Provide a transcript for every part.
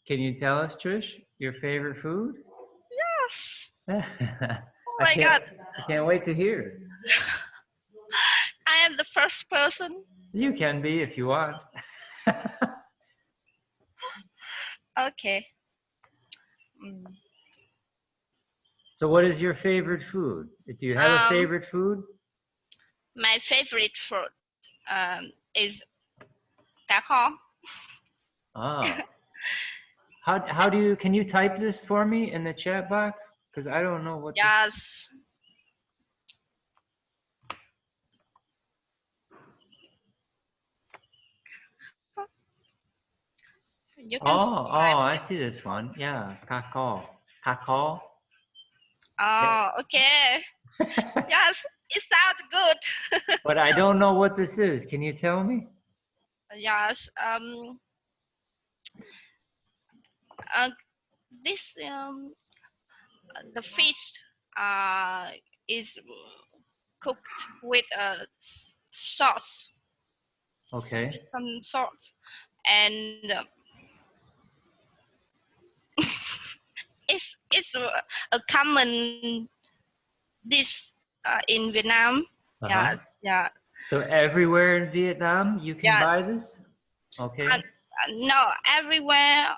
Can you tell us, Trish, your favorite food? Yes. I Oh my God. can't wait to hear. I am the first person. You can be if you want. Okay. Mm. So what is your favorite food? Do you have a favorite food? My favorite fruit is cá kho. Ah. How do you, can you type this for me in the chat box? Because I don't know what Yes. You can I see this one. Yeah, kakao. Kakao. Oh, okay. Yes, it sounds good. But I don't know what this is. Can you tell me? Yes. This the fish is cooked with sauce. Okay. Some sauce, and it's a common dish in Vietnam. Yes. Yeah. So everywhere in Vietnam you can buy Yes. this? Okay. No, everywhere.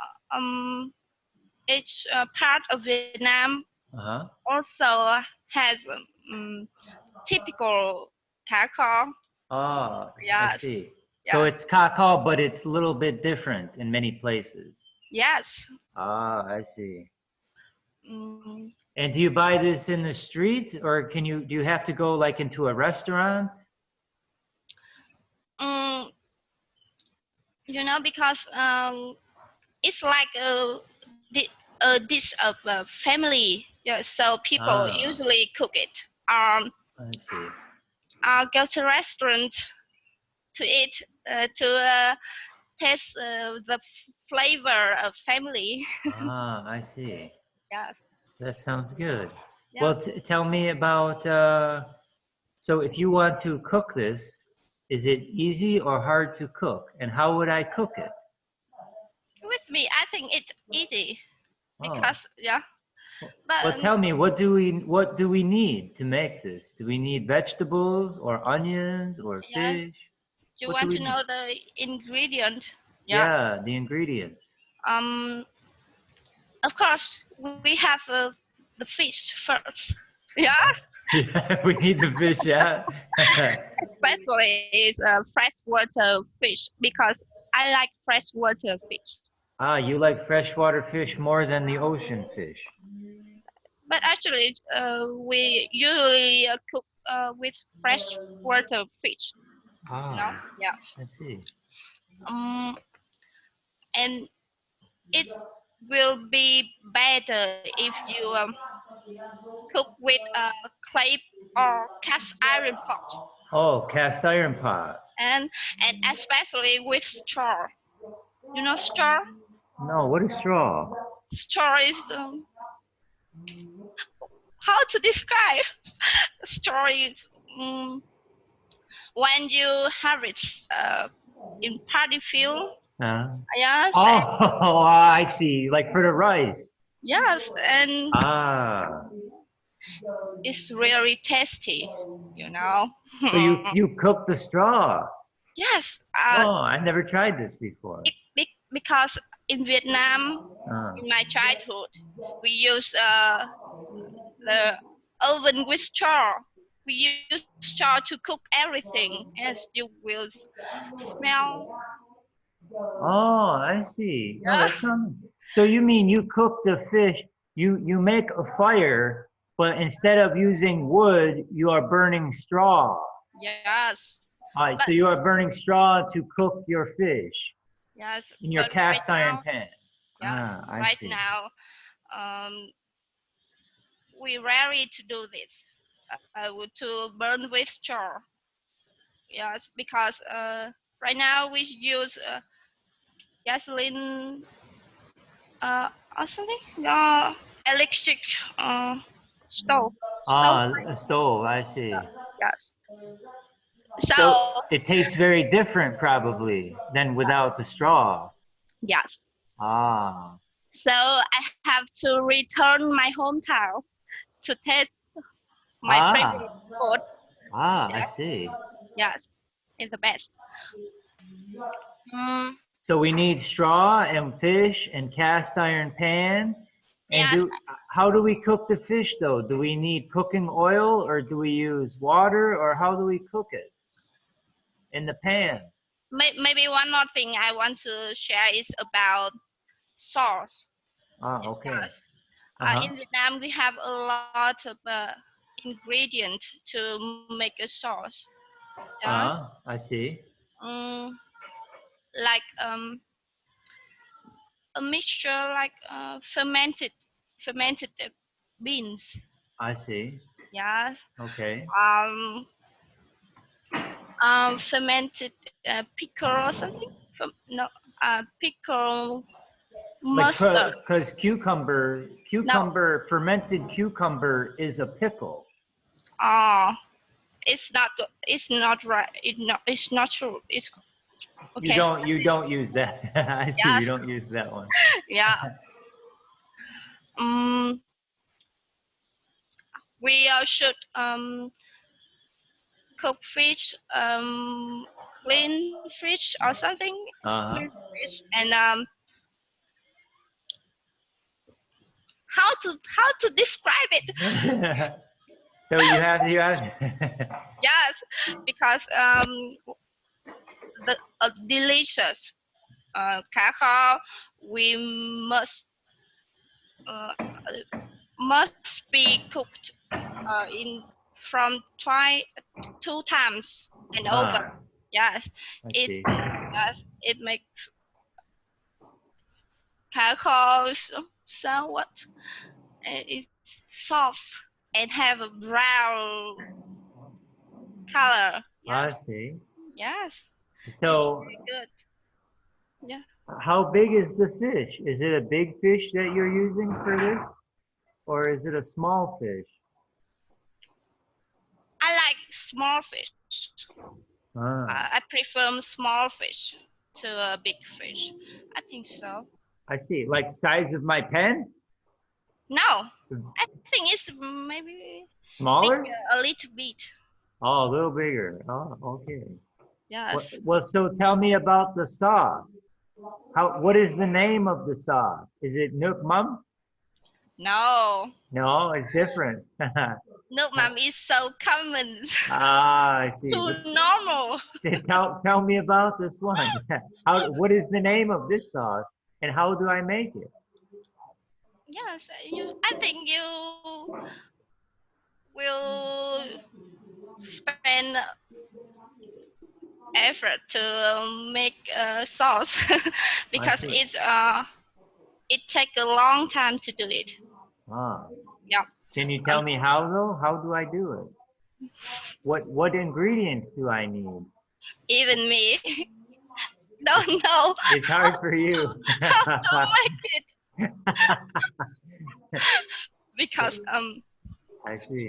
Each part of Vietnam also has typical cá kho. Ah, I Yes. see. So Yes. it's kakao, but it's a little bit different in many places. Yes. Ah, I see. Mm. And do you buy this in the street, or do you have to go like into a restaurant? Because it's like a dish of a family. Yeah, so people usually cook it. I see. Go to restaurant to eat to taste the flavor of family. I see. Yeah. That sounds good. Yeah. Well, tell me about, so if you want to cook this, is it easy or hard to cook? And how would I cook it? With me, I think it's easy because But well, tell me, what do we need to make this? Do we need vegetables or onions or fish? You want to know the ingredient? Yeah, the ingredients. Of course, we have the fish first. Yes. Yeah, we need the fish, yeah. Especially is freshwater fish because I like freshwater fish. Ah, you like freshwater fish more than the ocean fish. But actually, we usually cook with freshwater fish. Yeah. I see. And it will be better if you cook with a clay or cast iron pot. Oh, cast iron pot. And especially with straw. You know straw? No, what is straw? Straw is how to describe? Straw is when you harvest in paddy field. Yes. Oh, I see. Like for the rice. Yes, and it's really tasty, So you cook the straw? Yes. I never tried this before. Because in Vietnam, in my childhood, we use the oven with straw. We use straw to cook everything, as you will smell. Oh, I see. Oh, that sounds. So you mean you cook the fish? You make a fire, but instead of using wood, you are burning straw. Yes. All right, so you are burning straw to cook your fish. Yes. In your cast iron pan. Yes. I see. Now, we rarely to do this. To burn with straw. Yes, because right now we use gasoline, or something, electric stove. A stove. I see. Yes. So it tastes very different, probably, than without the straw. Yes. Ah. So I have to return my hometown to taste my favorite Ah. food. Ah, I Yeah. see. Yes, it's the best. Mm, So we need straw and fish and cast iron pan. And yes, how do we cook the fish though? Do we need cooking oil or do we use water or how do we cook it in the pan? maybe one more thing I want to share is about sauce. Ah, okay. Yes. Uh-huh. In Vietnam, we have a lot of ingredients to make a sauce. Yeah. I see. Mm, like a mixture like fermented beans. I see. Yes. Okay. Um, fermented pickle or something. No, pickle Like, mustard. cause No, fermented cucumber is a pickle. uh, it's not. It's not right. It's not true. It's okay. You don't use that. I see. You Yes. don't use that one. Yeah. Um, we should cook fish. Clean fish or something. Uh-huh. Clean fish and how to describe it? So you have Yes, because the delicious cá kho we must uh, must be cooked in from twice 2 times and over. Ah, Yes, I it see. yes it makes cá kho somewhat it's soft and have a brown color. I Yes, see. yes, it's So very good. Yeah, how big is the fish? Is it a big fish that you're using for this? Or is it a small fish? I like small fish. Ah, I prefer small fish to a big fish. I think so. I see. Like size of my pen? No, I think it's maybe Smaller? bigger a little bit. Oh, a little bigger. Oh, okay. Yes. Well, so tell me about the sauce. What is the name of the sauce? Is it Nook Mum? No, No, it's different. nước mắm is so common, Ah, I see. too normal. Tell me about this one. What is the name of this sauce and how do I make it? Yes, I think you will spend effort to make a sauce because see. it take a long time to do it. Ah, Yeah. can you tell me how though? How do I do it? What ingredients do I need? Even me don't know It's hard for you. how to make it because I see.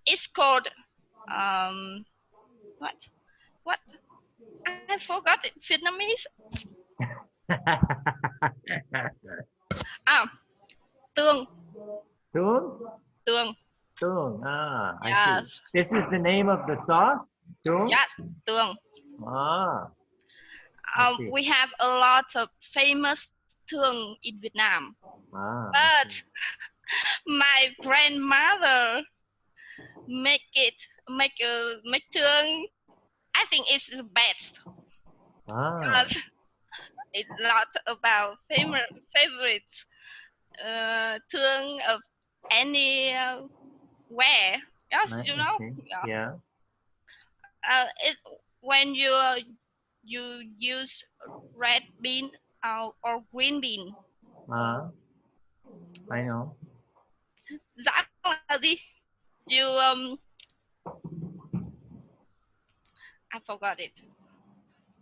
it's called what what I forgot it Vietnamese. Tương. Tung? Tương. Tung. Ah, I see. Yes. This is the name of the sauce? Tung? Yes, tương. Ah, I see. We have a lot of famous tương in Vietnam, Ah, I but see. my grandmother make tương. I think it's the best. Ah, Because it's not about favorite tương of any where. Yes, I you know. see. Yeah. Yeah. It when you use red bean or green bean. Ah, I know. Dã là gì? You I forgot it.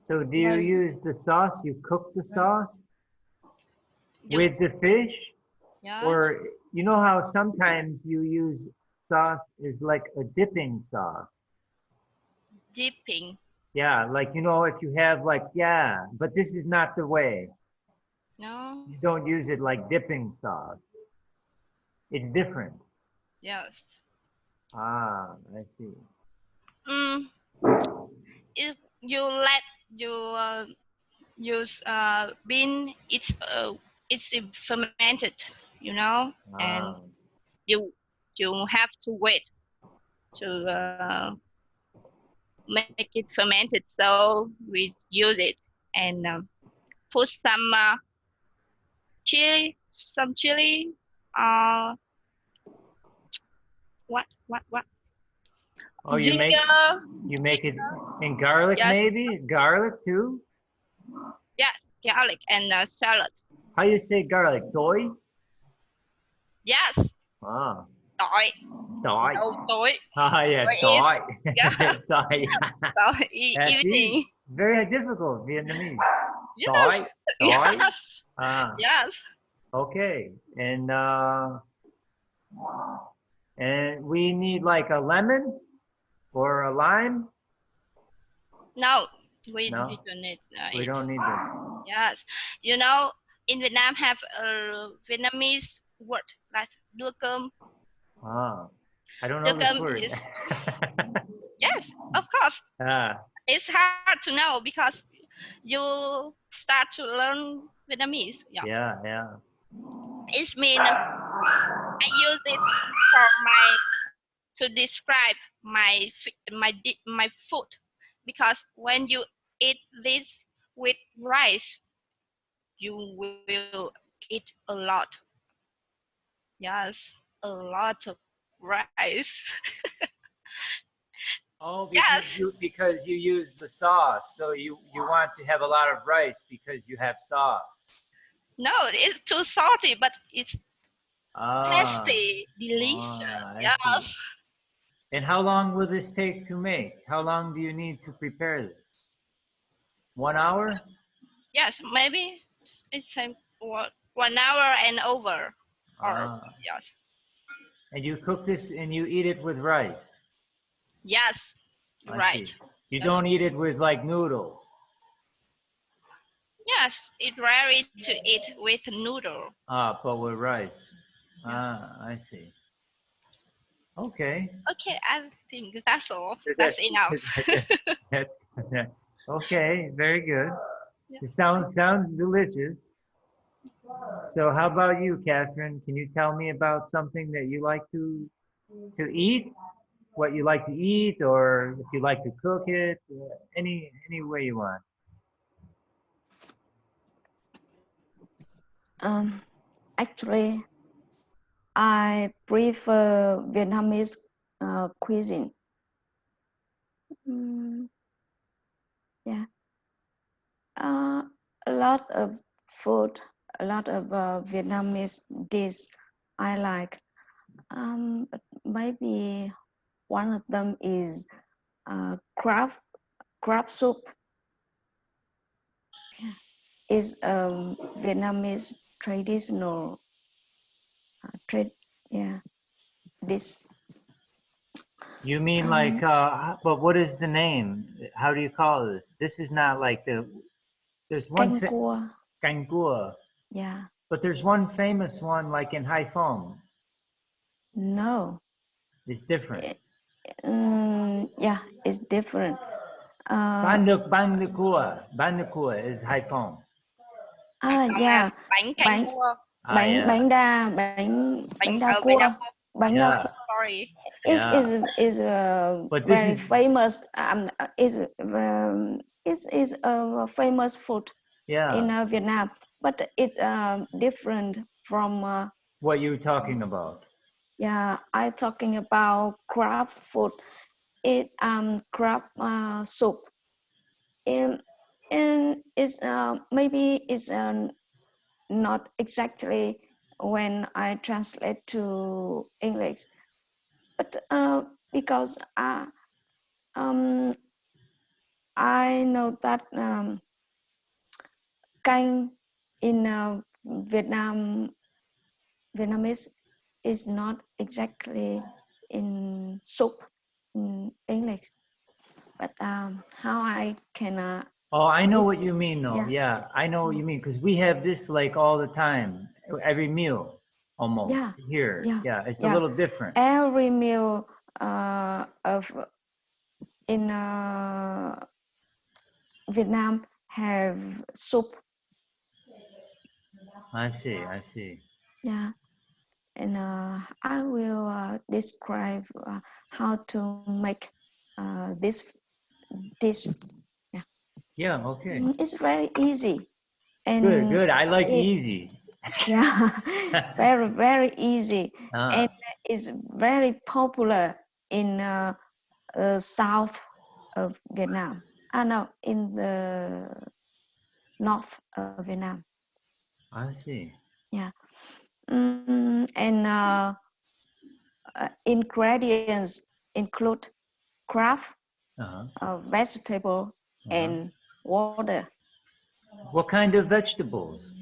So do you use the sauce? You cook the sauce with the fish? Yes. Or you know how sometimes you use sauce is like a dipping sauce. Dipping. Yeah, like if you have like, yeah, but this is not the way. No. You don't use it like dipping sauce. It's different. Yes. Ah, I see. Mm, if you let you use bean, it's fermented, you know, and Ah, you you have to wait to make it fermented. So we use it and put some chili, uh, what oh, ginger. you make it in garlic Yes, maybe? Garlic too? yes, garlic and salad. How you say garlic? Doi? Yes, Ah, tỏi. doi. No, tỏi. Ah, yeah, Tỏi is doi. yeah. Doi. Tỏi See, evening. very difficult Vietnamese. Doi, Yes, doi. yes, Ah, yes. okay. And we need like a lemon or a lime? No, we No, don't need we it. don't need this. Yes, you know, in Vietnam have a Vietnamese word like đưa cơm. Ah, I don't Đưa know this cơm word. is yes, of course. Ah, It's hard to know because you start to learn Vietnamese. Yeah, yeah, yeah. it means I use it for my to describe my food because when you eat this with rice, you will eat a lot. Yes, a lot of rice. Oh, Yes. because you use the sauce, so you want to have a lot of rice because you have sauce. No, it's too salty, but it's Ah, tasty, delicious. I see. Yes. And how long will this take to make? How long do you need to prepare this? 1 hour? Yes, maybe it's like 1 hour and over. Or Ah, yes. and you cook this and you eat it with rice. Yes. I Right. see. You Okay. don't eat it with like noodles. Yes, it's rare to eat with noodle. Ah, but with rice. Yeah. Ah, I see. Okay. Okay, I think that's all. That's enough. Okay, very good. Yeah. It sounds delicious. So how about you, Catherine? Can you tell me about something that you like to eat? What you like to eat, or if you like to cook it, any way you want. Um, Actually, I prefer Vietnamese cuisine. Mm, yeah, uh, a lot of food, a lot of Vietnamese dish I like. But maybe one of them is crab soup. Yeah. Is Vietnamese traditional trade. Yeah, dish. You mean like, Um, but what is the name? How do you call this? This is not like there's one canh cua. canh cua, Yeah. but there's one famous one like in Haiphong. No. It's different. Yeah, it's different. Banh nước cua is Haiphong. Yeah, Bánh canh bánh cua. Ah, yeah, bánh đa Bánh đa cua, cua. bánh đa yeah, cua Sorry. yeah. is But this very is, famous. Is a famous food in yeah, Vietnam, but it's different from. what you talking about. Yeah, I talking about crab food. It crab soup. And it's maybe it's not exactly when I translate to English, but because um, I know that canh in Vietnamese is not exactly in soup in English, but how I can Oh, I know This- what you mean though. yeah. Yeah, I know what you mean because we have this like all the time, every meal almost Yeah, here. yeah, Yeah, it's a yeah. little different. Every meal of in Vietnam have soup. I see, I see. Yeah, and I will describe how to make this dish. Yeah, Yeah, okay. It's very easy, Good, and good. I like it, easy. yeah, very easy, and Ah, it's very popular in south of Vietnam. I know in the north of Vietnam. I see. Yeah, and ingredients include crab, Uh-huh. vegetable, Uh-huh. and water. What kind of vegetables?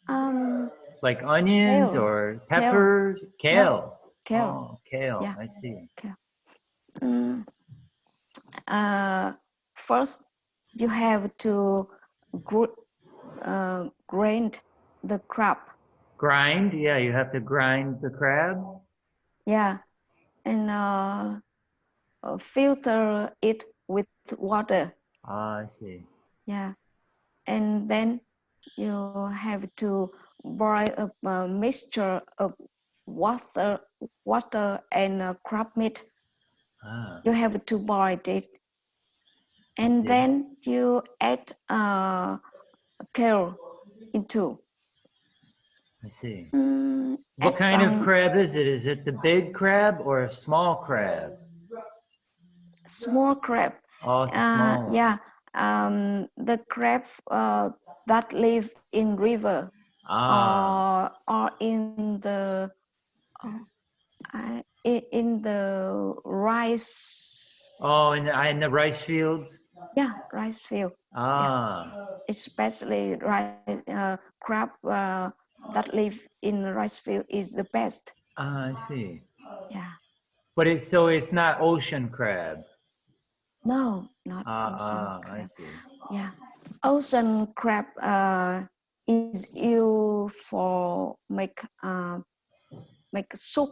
Um, Like onions kale, or kale, peppers? yeah, Kale. kale, Oh, kale. yeah, I see. kale. Mm, first, you have to grind the crab. Grind? Yeah, you have to grind the crab. Yeah, and filter it with water. Ah, I see. Yeah, and then you have to boil a mixture of water and crab meat. Ah, You have to boil it, I and see. then you add kale into. I see. Add What kind of some crab is it? Is it the big crab or a small crab? small crab. Oh, it's a small one. Yeah, the crab that live in river Ah, or in the oh, in the rice. oh, in the rice fields? Yeah, rice field. Yeah, Ah, especially rice crab that live in rice field is the best. ah, I see. Yeah, But it's not ocean crab. no, not Ah, ocean I crab. see. Yeah, ocean crab is used for make soup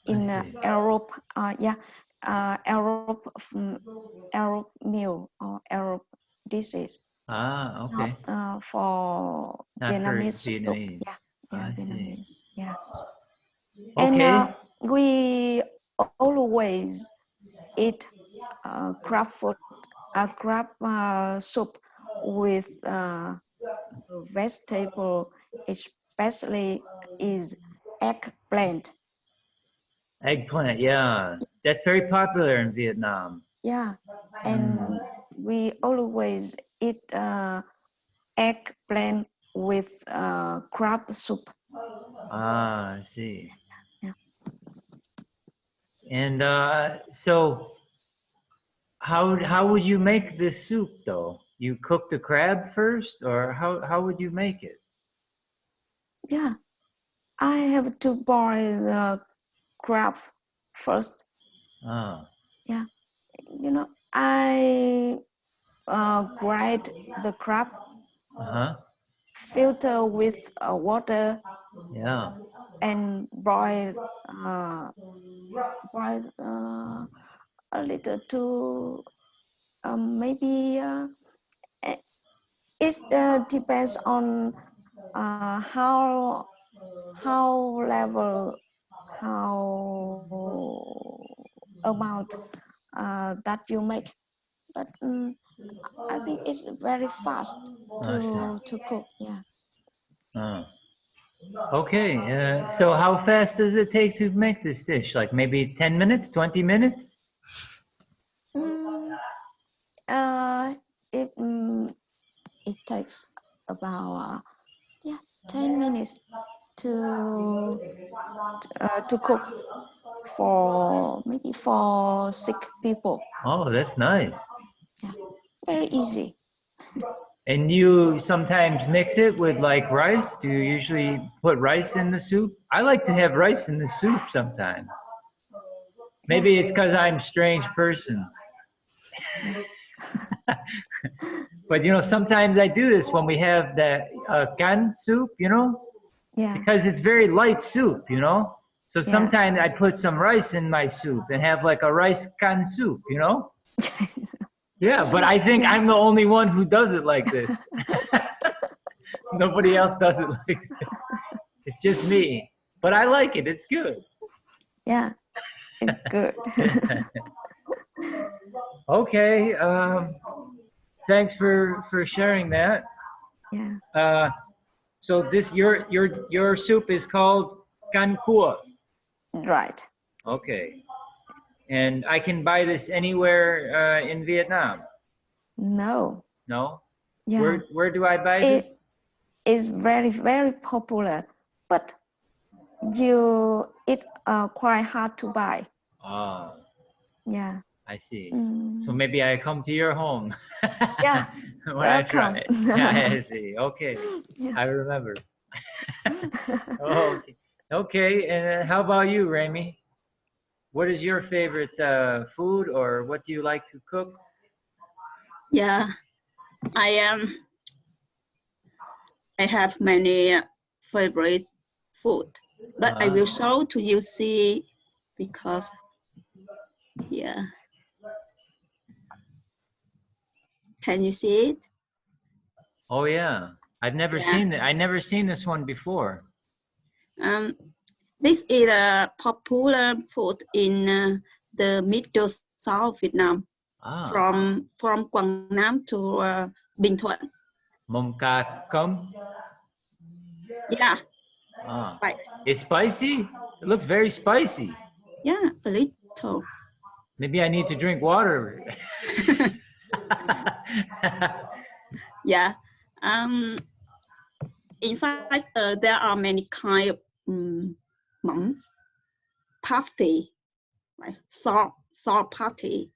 I in see. Europe. Yeah, Europe Arab meal or Arab dishes, Ah, not okay. for Not for Vietnamese soup. Vietnamese. Yeah, yeah, I see. Vietnamese. Yeah, and Okay. we always eat crab food, crab soup with vegetable, especially is eggplant. Eggplant, yeah. That's very popular in Vietnam. Yeah, Mm. and we always eat eggplant with crab soup. Ah, I see. Yeah. And so how would you make this soup though? You cook the crab first or how would you make it? Yeah, I have to boil the crab first. Ah, Yeah, I grind the crab, uh-huh. filter with water, Yeah. and uh, boil a little to maybe eh, it depends on how level how amount that you make, but I think it's very fast I see. to cook. Yeah. Ah. Okay. So how fast does it take to make this dish? Like maybe 10 minutes, 20 minutes? Mm, uh, it takes about yeah 10 minutes to to cook for maybe for 6 people. Oh, that's nice. Yeah, very easy. And you sometimes mix it with like rice? Do you usually put rice in the soup? I like to have rice in the soup sometimes. Yeah, Maybe it's because I'm a strange person. yeah. But you know, sometimes I do this when we have the can soup, you know, Yeah. because it's very light soup, you know. So Yeah. sometimes I put some rice in my soup and have like a rice can soup, you know. Yeah, but I think Yeah. I'm the only one who does it like this. Nobody else does it like this. It's just me. But I like it. It's good. Yeah, it's good. Okay. Thanks for sharing that. Yeah. So this your soup is called can cua. Right. Okay. And I can buy this anywhere in Vietnam. No. No? Yeah. Where do I buy It this? is very popular, but it's quite hard to buy. Ah, Yeah. I see. Mm. So maybe I come to your home Yeah. when I try Welcome. it. Yeah, I see. Okay. Yeah. I remember. Oh, okay. Okay, and how about you, Remy? What is your favorite food, or what do you like to cook? Yeah, I am. I have many favorite food, but I will show to you see because yeah. Can you see it? Oh yeah, I've never seen it. I never seen this one before. This is a popular food in the middle south Vietnam, from Quảng Nam to Bình Thuận. Mông ca cơm. Yeah. Right. It's spicy. It looks very spicy. Yeah, a little. Maybe I need to drink water. Yeah. In fact, there are many kind of mắm, pasty, right? Salt pasty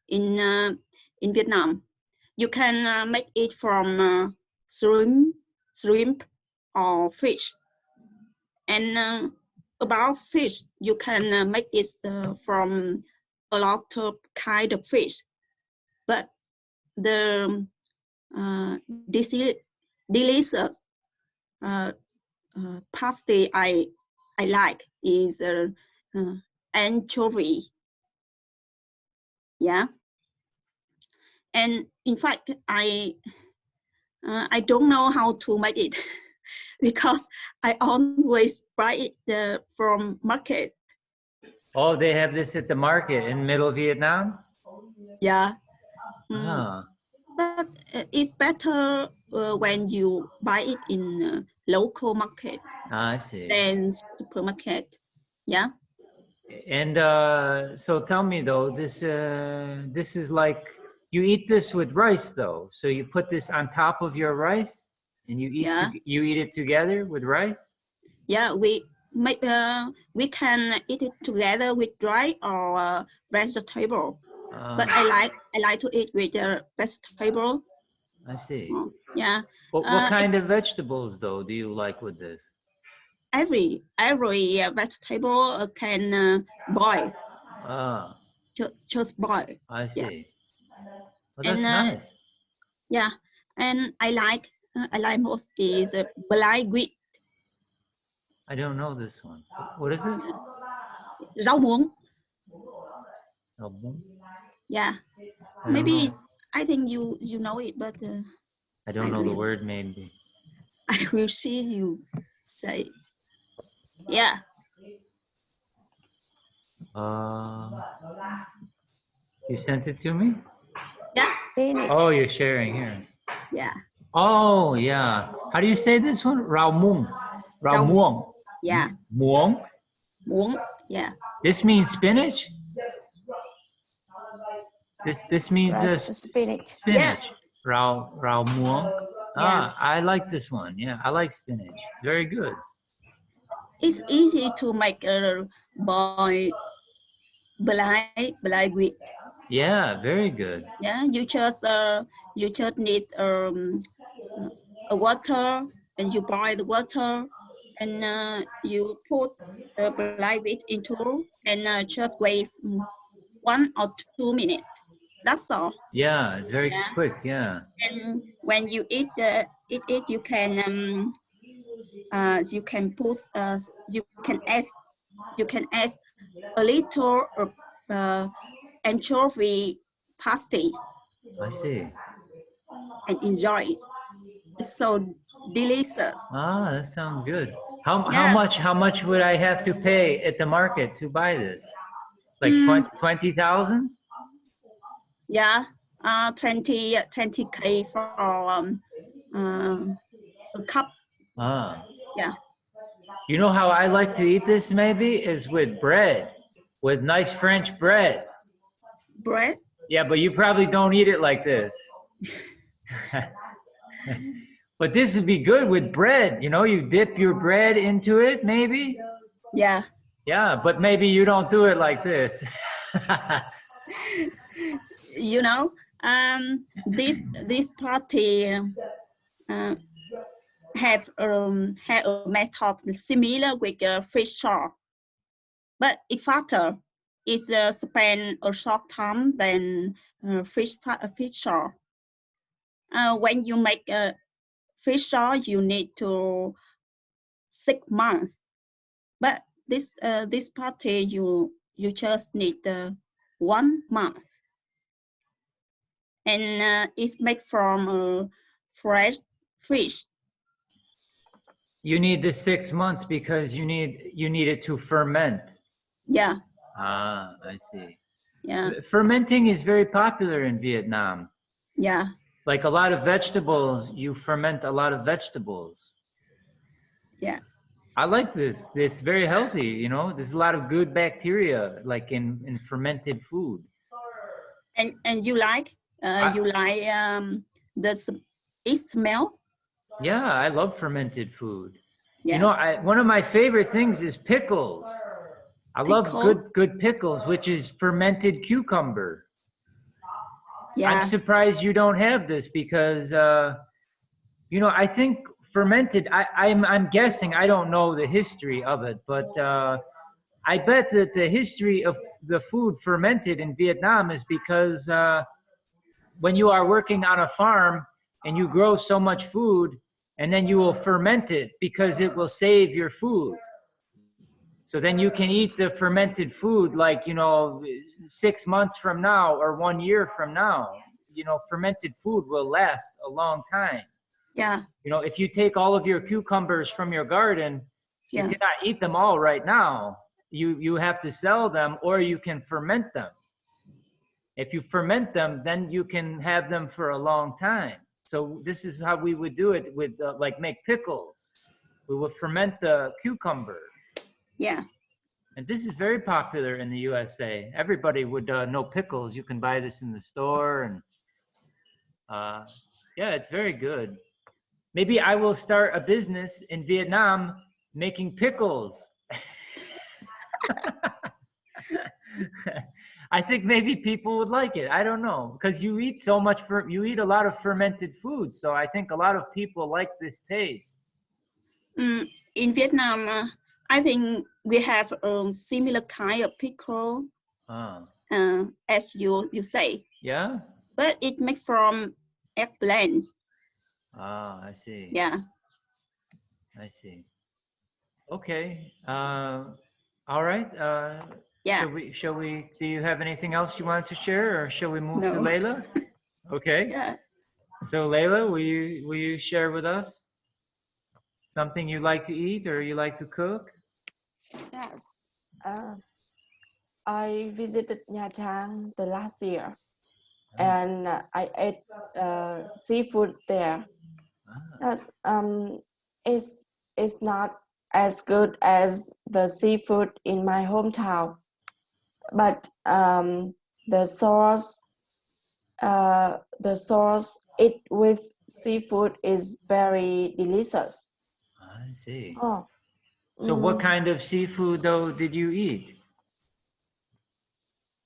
in Vietnam. You can make it from shrimp or fish. And about fish, you can make it from a lot of kind of fish. But the delicious pasty I like is anchovy. Yeah. And in fact, I don't know how to make it because I always buy it from market. Oh, they have this at the market in Middle Vietnam? Yeah. But it's better when you buy it in local market I see. than supermarket. Yeah. And so tell me though, this is like, you eat this with rice though. So you put this on top of your rice and you eat it together with rice? Yeah, we can eat it together with rice or vegetable. But I like to eat with vegetable. I see. Yeah. What kind of vegetables though do you like with this? Every vegetable can boil. Just boil. I see. Yeah. Well, that's nice. Yeah, and I like most is black wheat. I don't know this one. What is it? Rau muống. Rau muống? Yeah. Maybe I think you know it, but I don't know the word maybe. I will see you say it. Yeah. You sent it to me? Yeah. Oh, you're sharing here. Yeah. Oh, yeah. How do you say this one? Rau muống. Rau muống. Yeah. Muống? Muống. Yeah. This means spinach? This means spinach. Yeah. Rau muống. Yeah. I like this one. Yeah, I like spinach. Very good. It's easy to make a boil black wheat. Yeah, very good. Yeah, you just need a water, and you boil the water, and you put the black wheat into and just wait 1 or 2 minutes. That's all. Yeah, it's very Yeah. quick. Yeah. And when you eat it, you can put you can add a little anchovy pasty I see. and enjoy it. It's so delicious. Ah, that sounds good. Yeah. How much would I have to pay at the market to buy this? Like Mm. 20,000? Yeah. 20K for a cup. Ah. Yeah. You know how I like to eat this maybe is with bread, with nice French bread. Bread. Yeah, but you probably don't eat it like this. But this would be good with bread. You know, you dip your bread into it maybe. Yeah. Yeah, but maybe you don't do it like this. You know, this party have a method similar with fish shaw, but it faster. It's spend a short time than fish shaw. When you make a fish shaw, you need to 6 months. But this party you just need 1 month, and it's made from fresh fish. You need the 6 months because you need it to ferment. Yeah. Ah, I see. Yeah. Fermenting is very popular in Vietnam. Yeah. Like a lot of vegetables, you ferment a lot of vegetables. Yeah. I like this. It's very healthy, you know. There's a lot of good bacteria like in fermented food. And you like it smell? Yeah, I love fermented food. Yeah. You know, one of my favorite things is pickles. I love good pickles, which is fermented cucumber. Yeah. I'm surprised you don't have this because you know, I think fermented, I'm guessing, I don't know the history of it, but I bet that the history of the food fermented in Vietnam is because when you are working on a farm and you grow so much food, and then you will ferment it because it will save your food. So then you can eat the fermented food like, you know, 6 months from now or 1 year from now. You know, fermented food will last a long time. Yeah. You know, if you take all of your cucumbers from your garden, Yeah. you cannot eat them all right now. You have to sell them or you can ferment them. If you ferment them, then you can have them for a long time. So this is how we would do it with like make pickles. We would ferment the cucumber. Yeah. And this is very popular in the USA. Everybody would know pickles. You can buy this in the store, and yeah, it's very good. Maybe I will start a business in Vietnam making pickles. I think maybe people would like it. I don't know, because you eat so much you eat a lot of fermented food, so I think a lot of people like this taste. In Vietnam, I think we have a similar kind of pickle, as you say. Yeah. But it made from eggplant. Ah, I see. Yeah. I see. Okay. All right. Yeah. Shall we, do you have anything else you wanted to share, or shall we move to Layla? Okay. Yeah. So Layla, will you share with us something you like to eat or you like to cook? Yes. I visited Nha Trang the last year, and I ate seafood there. Yes, it's not as good as the seafood in my hometown, but the sauce eat with seafood is very delicious. I see. Oh. So what kind of seafood though did you eat?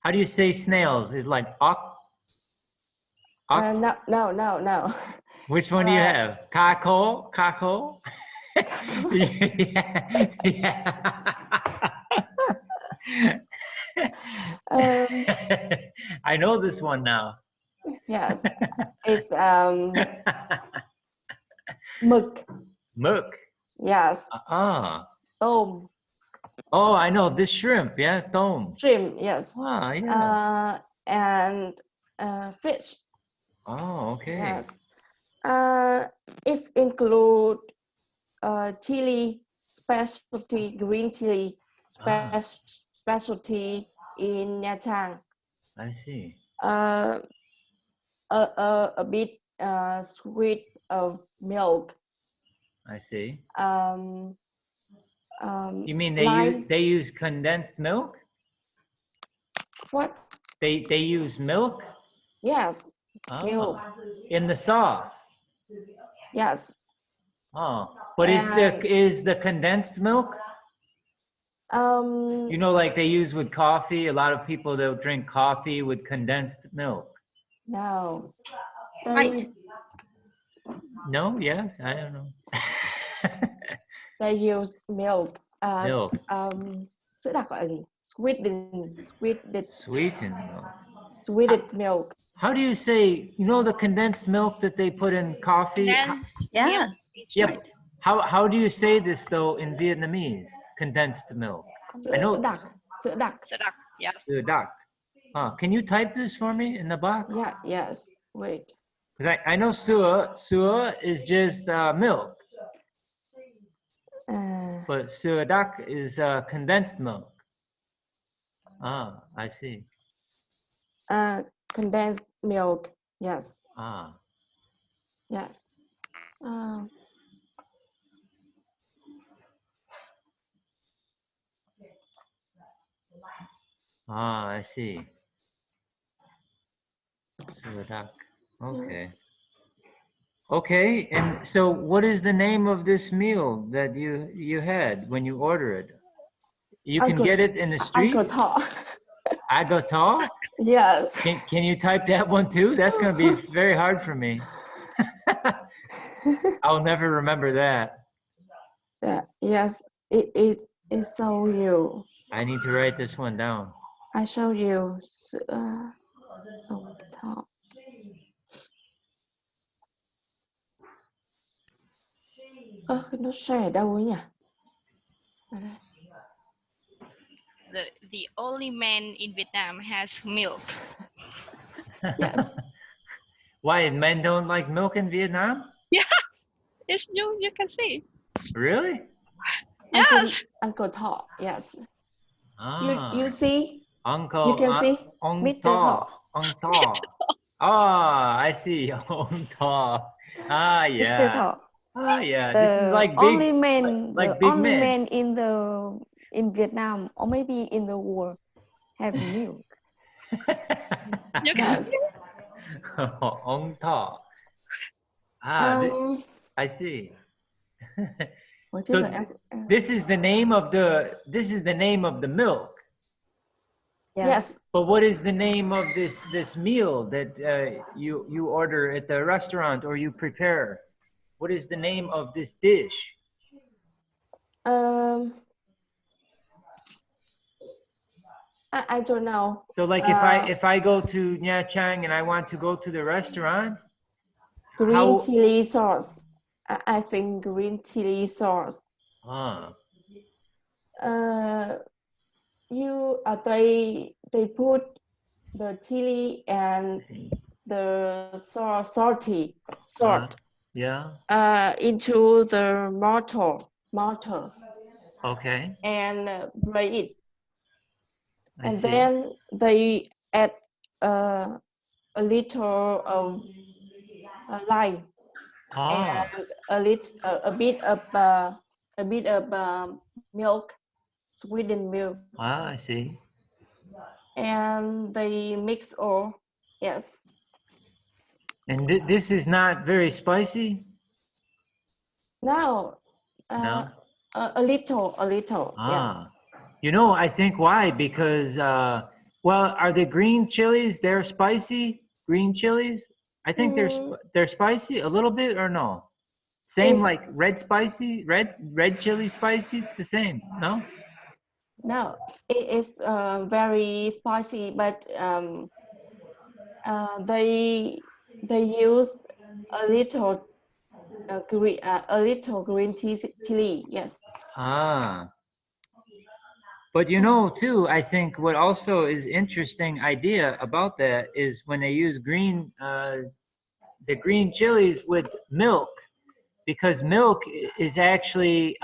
How do you say snails? Is like No. Which one do you have? Kako? Kako? I know this one now. Yes, it's mực. Mực. Yes, Ah. tôm. Oh, I know this shrimp. Yeah, tôm. Shrimp. Yes. Ah, yeah. And fish. Oh, okay. Yes. It include chili specialty, green chili specialty in Nha Trang. I see. A bit sweet of milk. I see. You mean they use condensed milk? What? They use milk? Yes, milk. In the sauce. Yes. Oh, but is the condensed milk? You know, like they use with coffee. A lot of people, they'll drink coffee with condensed milk. No. Right. No. Yes. I don't know. They use milk. Milk. Sữa đặc gọi là gì? Sweetened milk. Sweetened milk. How do you say? You know the condensed milk that they put in coffee. Condensed Yeah. milk. Yep. Right. How do you say this though in Vietnamese? Condensed milk. I know. Sữa đặc. Sữa đặc. Yeah. Sữa đặc. Can you type this for me in the box? Yeah. Yes. Wait. Because I know sữa. Sữa is just milk. But sữa đặc is condensed milk. Ah, I see. Condensed milk. Yes. Ah. Yes. Ah, I see. Sữa đặc. Okay. Yes. Okay, and so what is the name of this meal that you had when you order it? You can get it in the street? Uncle Thọ. Agotá? Yes. Can you type that one too? That's going to be very hard for me. I'll never remember that. Yeah. Yes. It show you. I need to write this one down. I show you. On top. Nó share đâu ấy nhỉ? The only man in Vietnam has milk. Yes. Why, men don't like milk in Vietnam? Yeah, it's you can see. Really? Yes. Uncle Thọ. Yes. Ah. You see? Uncle. You can see? Mr. Thọ. Ah, I see. Thọ. Ah, yeah. Mr. Thọ. Ah, yeah. This is like big. Only man, like the big only men. man in Vietnam or maybe in the world have milk. You can Yes. see. Ông Thọ. Ah, I see. So this is the name of the milk. Yeah. Yes. But what is the name of this meal that you order at the restaurant or you prepare? What is the name of this dish? I don't know. So like if I go to Nha Trang and I want to go to the restaurant, Green chili sauce. I think green chili sauce. They put the chili and the salt yeah. into the mortar Okay. and break it. I And see. then they add a little of lime and a bit of milk, sweetened milk. I see. And they mix all. Yes. And this is not very spicy? No. No. A little. Yes. You know, I think why? Because, well, are the green chilies, they're spicy? Green chilies? I think they're spicy a little bit or no? Same like red spicy, red chili spicy, it's the same, no? No, it is very spicy, but They use a little green tea chili. Yes. Ah. But you know, too, I think what also is interesting idea about that is when they use the green chilies with milk, because milk is actually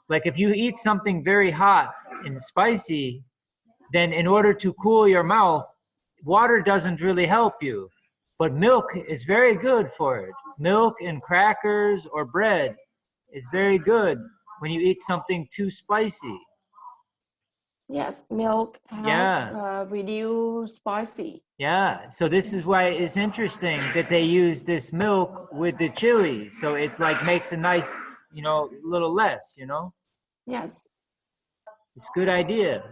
like if you eat something very hot and spicy, then in order to cool your mouth, water doesn't really help you. But milk is very good for it. Milk and crackers or bread is very good when you eat something too spicy. Yes, milk help Yeah. reduce spicy. Yeah, so this is why it's interesting that they use this milk with the chili. So it's like makes a nice, you know, little less, you know? Yes. It's a good idea.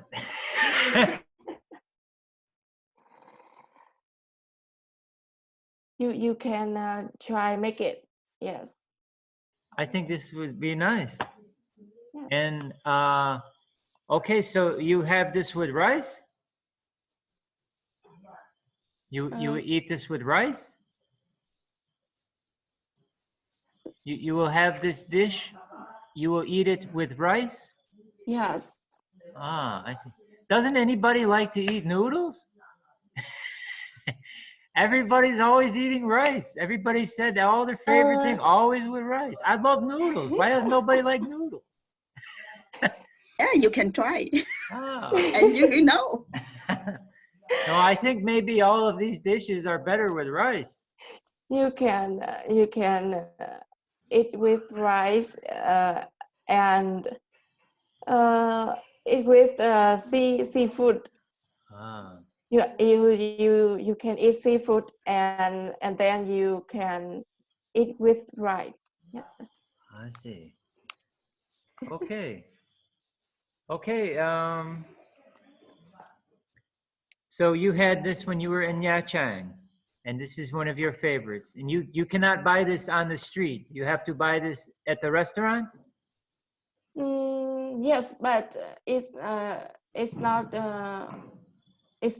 You can try make it. Yes. I think this would be nice. Yes. And okay, so you have this with rice? You eat this with rice? You will have this dish, you will eat it with rice? Yes. Ah, I see. Doesn't anybody like to eat noodles? Everybody's always eating rice. Everybody said that all their favorite thing always with rice. I love noodles. Why does nobody like noodles? Yeah, you can try. Ah. And you know. No, I think maybe all of these dishes are better with rice. You can eat with rice and eat with seafood. Ah. You can eat seafood and then you can eat with rice. Yes. I see. Okay. Okay. So you had this when you were in Nha Trang, and this is one of your favorites. And you cannot buy this on the street. You have to buy this at the restaurant. Yes, but it's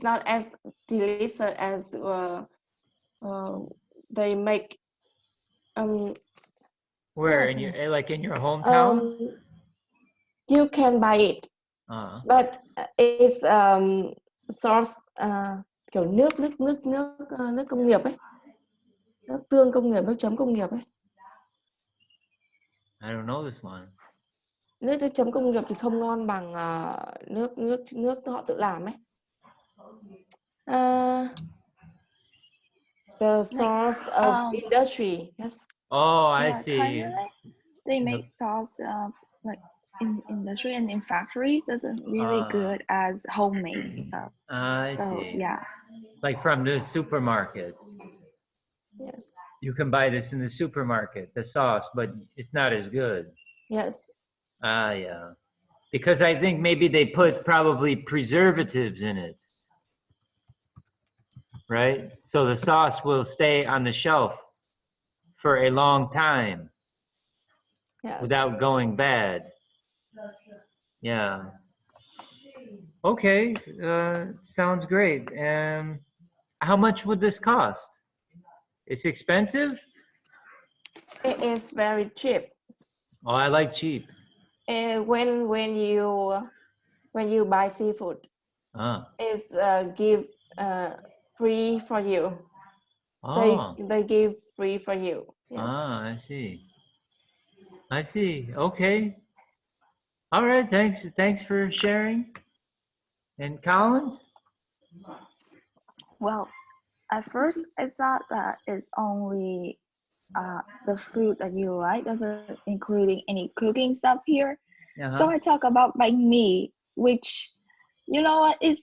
not as delicious as uh, they make. Where in your like in your hometown? You can buy it, but it's sauce kiểu nước công nghiệp ấy, nước tương công nghiệp, nước chấm công nghiệp ấy. I don't know this one. Nước chấm công nghiệp thì không ngon bằng nước họ tự làm ấy. The source of industry, yes. Oh, I see. Kind of like they make sauce like in industry and in factories isn't really good as homemade stuff. I see. Yeah. Like from the supermarket. Yes. You can buy this in the supermarket, the sauce, but it's not as good. Yes. Yeah. Because I think maybe they put probably preservatives in it. Right? So the sauce will stay on the shelf for a long time. Yes. Without going bad. Yeah. Okay. Sounds great. How much would this cost? It's expensive? It is very cheap. Oh, I like cheap. When you buy seafood, it's give free for you. They give free for you. Yes. I see. I see. Okay. All right. Thanks for sharing. And Collins? Well, at first I thought that it's only the food that you like, doesn't including any cooking stuff here. So I talk about bánh mì, which you know what is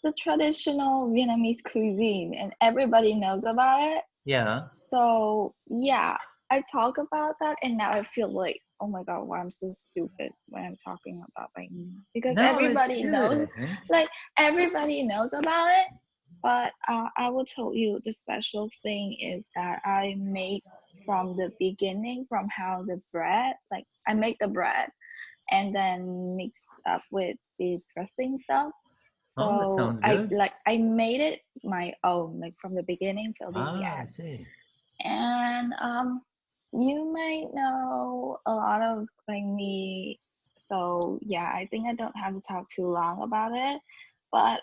the traditional Vietnamese cuisine, and everybody knows about it. Yeah. So yeah, I talk about that, and now I feel like, oh my god, why I'm so stupid when I'm talking about bánh mì, because everybody knows, like everybody knows about it. But I will tell you the special thing is that I make from the beginning, from how the bread, like I make the bread and then mix up with the dressing stuff. Oh, that So sounds good. I made it my own, like from the beginning till the I end. see. And you might know a lot of like me, so yeah, I think I don't have to talk too long about it. But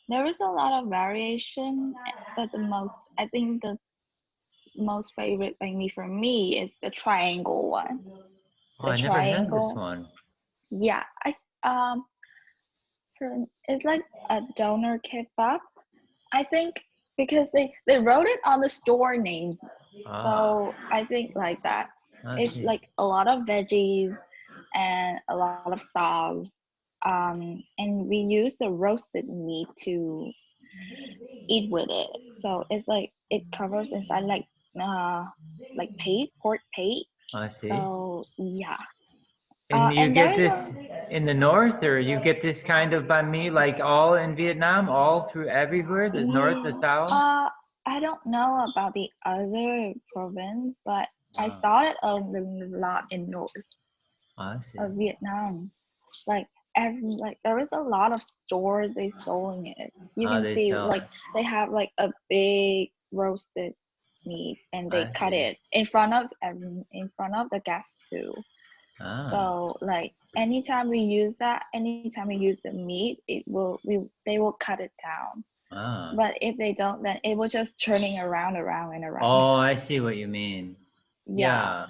there is a lot of variation, but I think the most favorite by me for me is the triangle one. Oh, The I never had this triangle, one. yeah, it's like a doner kebab, I think, because they wrote it on the store names. So I think like that. It's see. like a lot of veggies and a lot of sauce. And we use the roasted meat to eat with it. So it's like it covers inside like pork pate. I see. So yeah. And you And there get is this in the north, or you get this kind of banh mi like all in Vietnam, all through everywhere, the north, the south? I don't know about the other province, but I saw it a lot in north of Vietnam. Like there is a lot of stores they selling it. You can see like they have like a big roasted meat and they cut it in front of the guests too. So like anytime we use the meat, they will cut it down. But if they don't, then it will just turning around and around. Oh, I see what you mean. Yeah.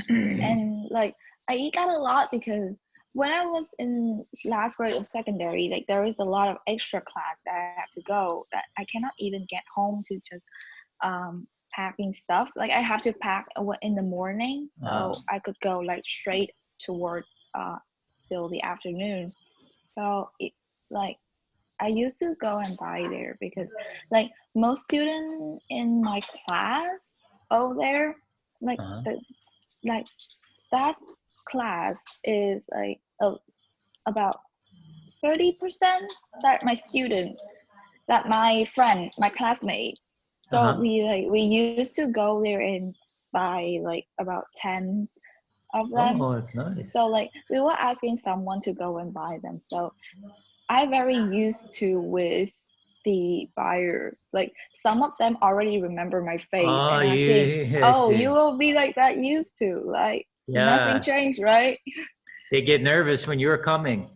And like I eat that a lot because when I was in last grade of secondary, like there is a lot of extra class that I have to go that I cannot even get home to just packing stuff. Like I have to pack in the morning, so I could go like straight to work till the afternoon. So like I used to go and buy there because like most students in my class go there, like like that class is like about 30% that my friend, my classmate. So we used to go there and buy like about 10 of them. Oh, that's nice. So like we were asking someone to go and buy them. So I very used to with the buyer. Like some of them already remember my face and asking, you will be like that used to, like nothing changed, right? They get nervous when you're coming.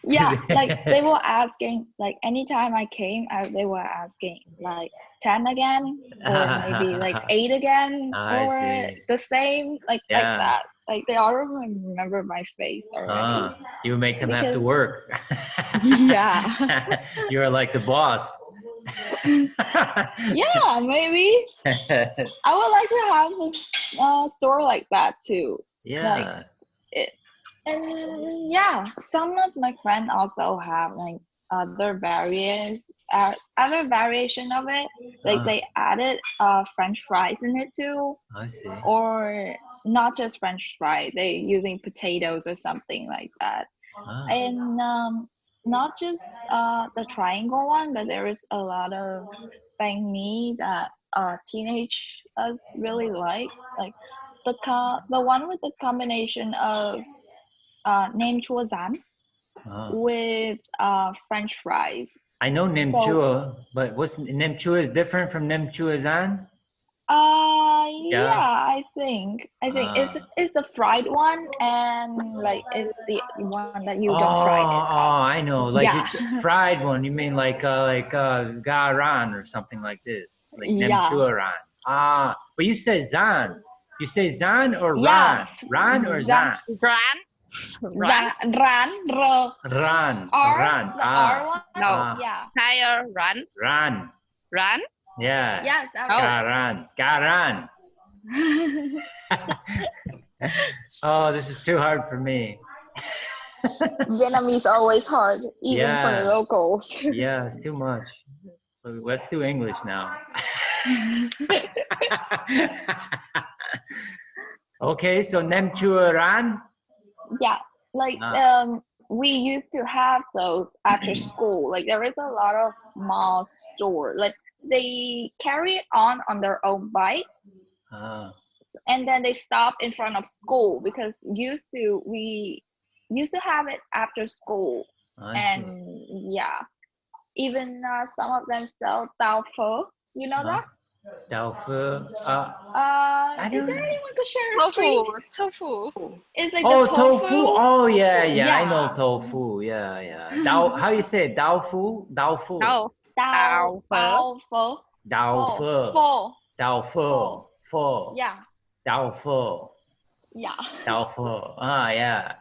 Yeah, like they were asking, like anytime I came, they were asking like 10 again, or maybe like 8 again, or the same, like that. Like they all remember my face already. You make them have to work. Yeah. You're like the boss. Yeah, maybe. I would like to have a store like that too. Yeah. Like and yeah, some of my friends also have like other variation of it. Like they added French fries in it too. I see. Or not just French fry, they using potatoes or something like that. And not just the triangle one, but there is a lot of banh mi that teenagers really like the one with the combination of nem chua rán with French fries. I know nem chua, but what's nem chua is different from nem chua rán? Yeah, I think it's the fried one, and like it's the one that you don't fry it. Oh, I know. Like it's fried one. You mean like ga rán or something like this? Like nem chua rán. But you say zan. You say zan or ran? Ran or zan? Ran. Ran. The R one? No. Yeah. Higher run. Ran. Run? Yeah. Yes. Garan. Garan. Oh, this is too hard for me. Vietnamese always hard, even for the locals. Yeah, it's too much. Let's do English now. Okay, so nem chua rán. Yeah, like we used to have those after school. Like there is a lot of small store. Like they carry it on their own bikes. And then they stop in front of school because we used to have it after school. And yeah, even some of them sell tao pho. You know that? Tao pho. Is there anyone could share a screen? Tofu. It's like Oh, the tofu. Oh, yeah, Yeah. I know tofu. Yeah. Dao, how you say it? Dao fu? Dao fu. No. Tao pho. Dao pho. Pho. Dao pho. Pho. Yeah. Dao pho. Yeah. Dao pho. Yeah.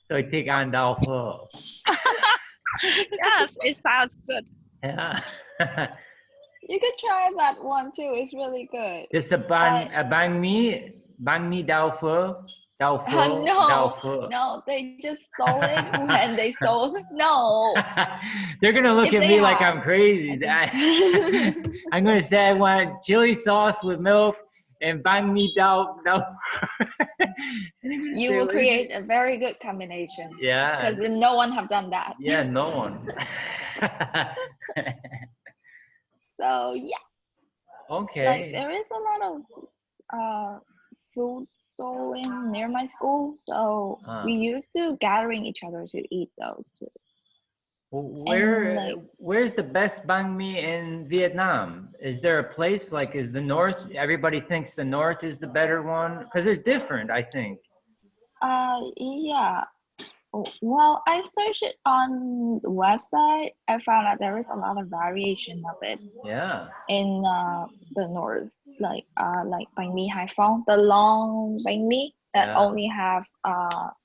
Tôi thích ăn đau phở. Yes, it sounds good. Yeah. You could try that one too. It's really good. It's a banh mi đau phở. Đau phở. Đau phở. No, they just stole it when they sold. No. They're gonna look If at they me like have. I'm crazy. I'm gonna say I want chili sauce with milk and banh mi đau. You will create a very good combination. Yeah. Because no one have done that. Yeah, no one. So yeah. Okay. Like there is a lot of food stall in near my school, so we used to gathering each other to eat those too. Where's the best banh mi in Vietnam? Is there a place like is the north? Everybody thinks the north is the better one because it's different, I think. Yeah. Well, I searched it on the website. I found out there is a lot of variation of it. Yeah. In the north, like banh mi Hai Phong, the long banh mi that only have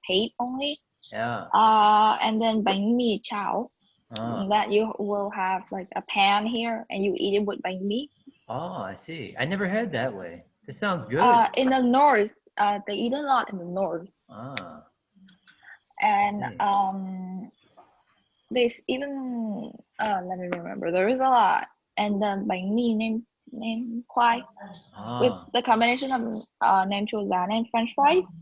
paid only. Yeah. And then banh mi chao, that you will have like a pan here and you eat it with banh mi. Oh, I see. I never had that way. It sounds good. In the north, they eat a lot in the north. And there's even let me remember. There is a lot, and then bánh mì nem khoai with the combination of nem chua rán and French fries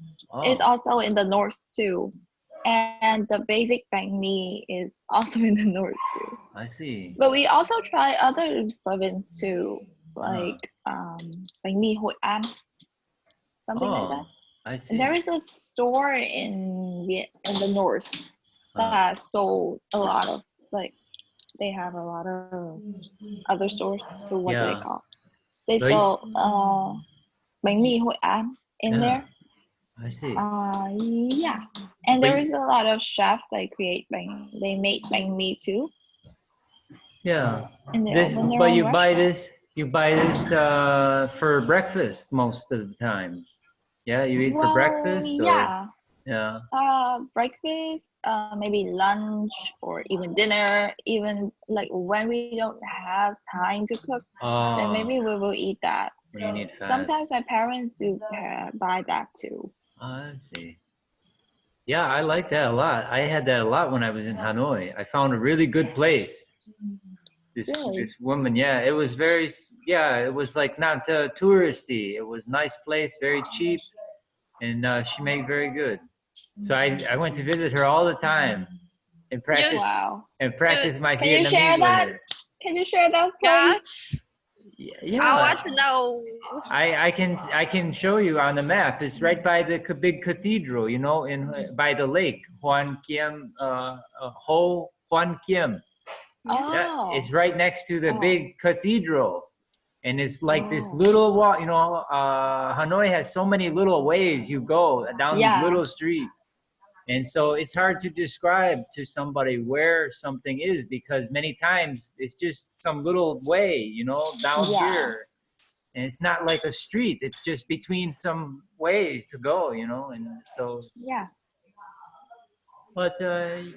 is also in the north too, and the basic bánh mì is also in the north too. I see. But we also try other provinces too, like bánh mì Hội An, something like that. I see. There is a store in the north that sold a lot of they have a lot of other stores. So what do they call? They sell bánh mì Hội An in there. I see. Yeah, and there is a lot of chefs that create they make bánh mì too. Yeah. But you buy this for breakfast most of the time. Yeah, you eat for breakfast? Yeah. Yeah. Breakfast, maybe lunch or even dinner, even like when we don't have time to cook, then maybe we will eat that. When you need fast. Sometimes my parents do buy that too. I see. Yeah, I like that a lot. I had that a lot when I was in Hanoi. I found a really good place. This woman, it was it was like not touristy. It was nice place, very cheap, and she made very good. So I went to visit her all the time and practice my Vietnamese. Can you share that? Can you share that place? Yeah. I want to know. I can show you on the map. It's right by the big cathedral, you know, by the lake, Hoan Kiem, Ho Hoan Kiem. Yeah, it's right next to the big cathedral, and it's like this little walk. You know, Hanoi has so many little ways you go down these little streets, and so it's hard to describe to somebody where something is because many times it's just some little way, you know, down here, and it's not like a street. It's just between some ways to go, you know, and so But I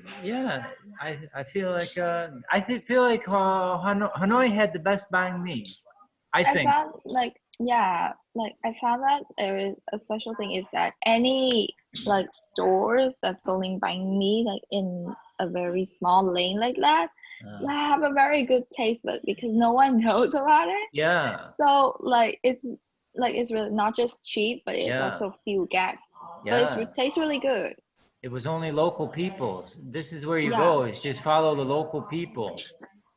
feel like Hanoi had the best banh mi. I think. I found that there is a special thing is that any like stores that's selling banh mi like in a very small lane like that, have a very good taste, but because no one knows about it. Yeah. So it's really not just cheap, but it's also few guests. Yeah. But it tastes really good. It was only local people. This is where you go. It's just follow the local people.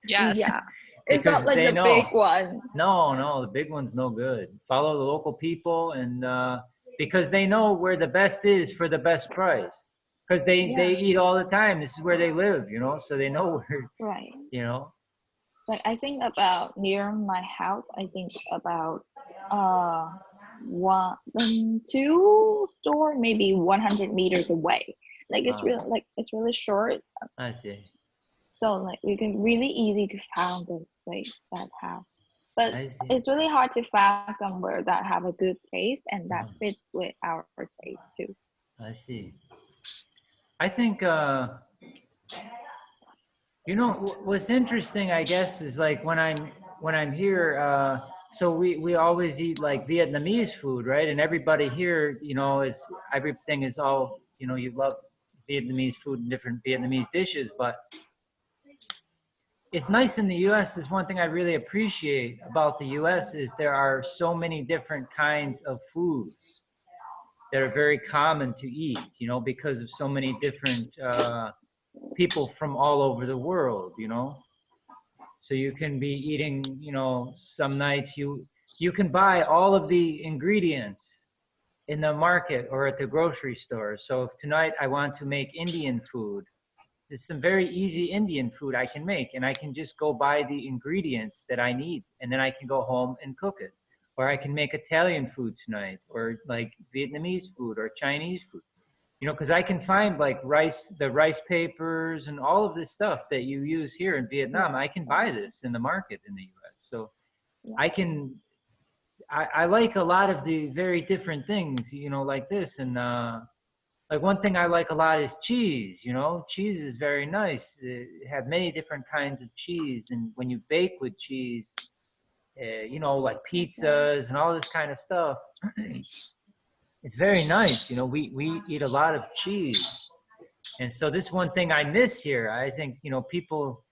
Yes. Yeah. It's not like the big one. No, the big one's no good. Follow the local people, and because they know where the best is for the best price. because they eat all the time. This is where they live, you know, so they know where, Right. you know. Like I think about near my house, I think about one, two store maybe 100 meters away. Like it's really short. I see. So like we can really easy to find this place that have, but I see. it's really hard to find somewhere that have a good taste and that fits with our taste too. I see. I think you know what's interesting, I guess, is like when I'm here. So we always eat like Vietnamese food, right? And everybody here, you know, is everything is all, you know, you love Vietnamese food and different Vietnamese dishes, but it's nice in the U.S. is one thing I really appreciate about the U.S. is there are so many different kinds of foods that are very common to eat, you know, because of so many different people from all over the world, you know. So you can be eating, you know, some nights you can buy all of the ingredients in the market or at the grocery store. So if tonight I want to make Indian food, there's some very easy Indian food I can make, and I can just go buy the ingredients that I need, and then I can go home and cook it. Or I can make Italian food tonight, or like Vietnamese food or Chinese food. You know, because I can find like the rice papers and all of this stuff that you use here in Vietnam. I can buy this in the market in the U.S. So I like a lot of the very different things, you know, like this. And like one thing I like a lot is cheese, you know. Cheese is very nice. It have many different kinds of cheese. And when you bake with cheese, you know, like pizzas and all this kind of stuff, it's very nice. You know, we eat a lot of cheese. And so this one thing I miss here, I think, you know, people,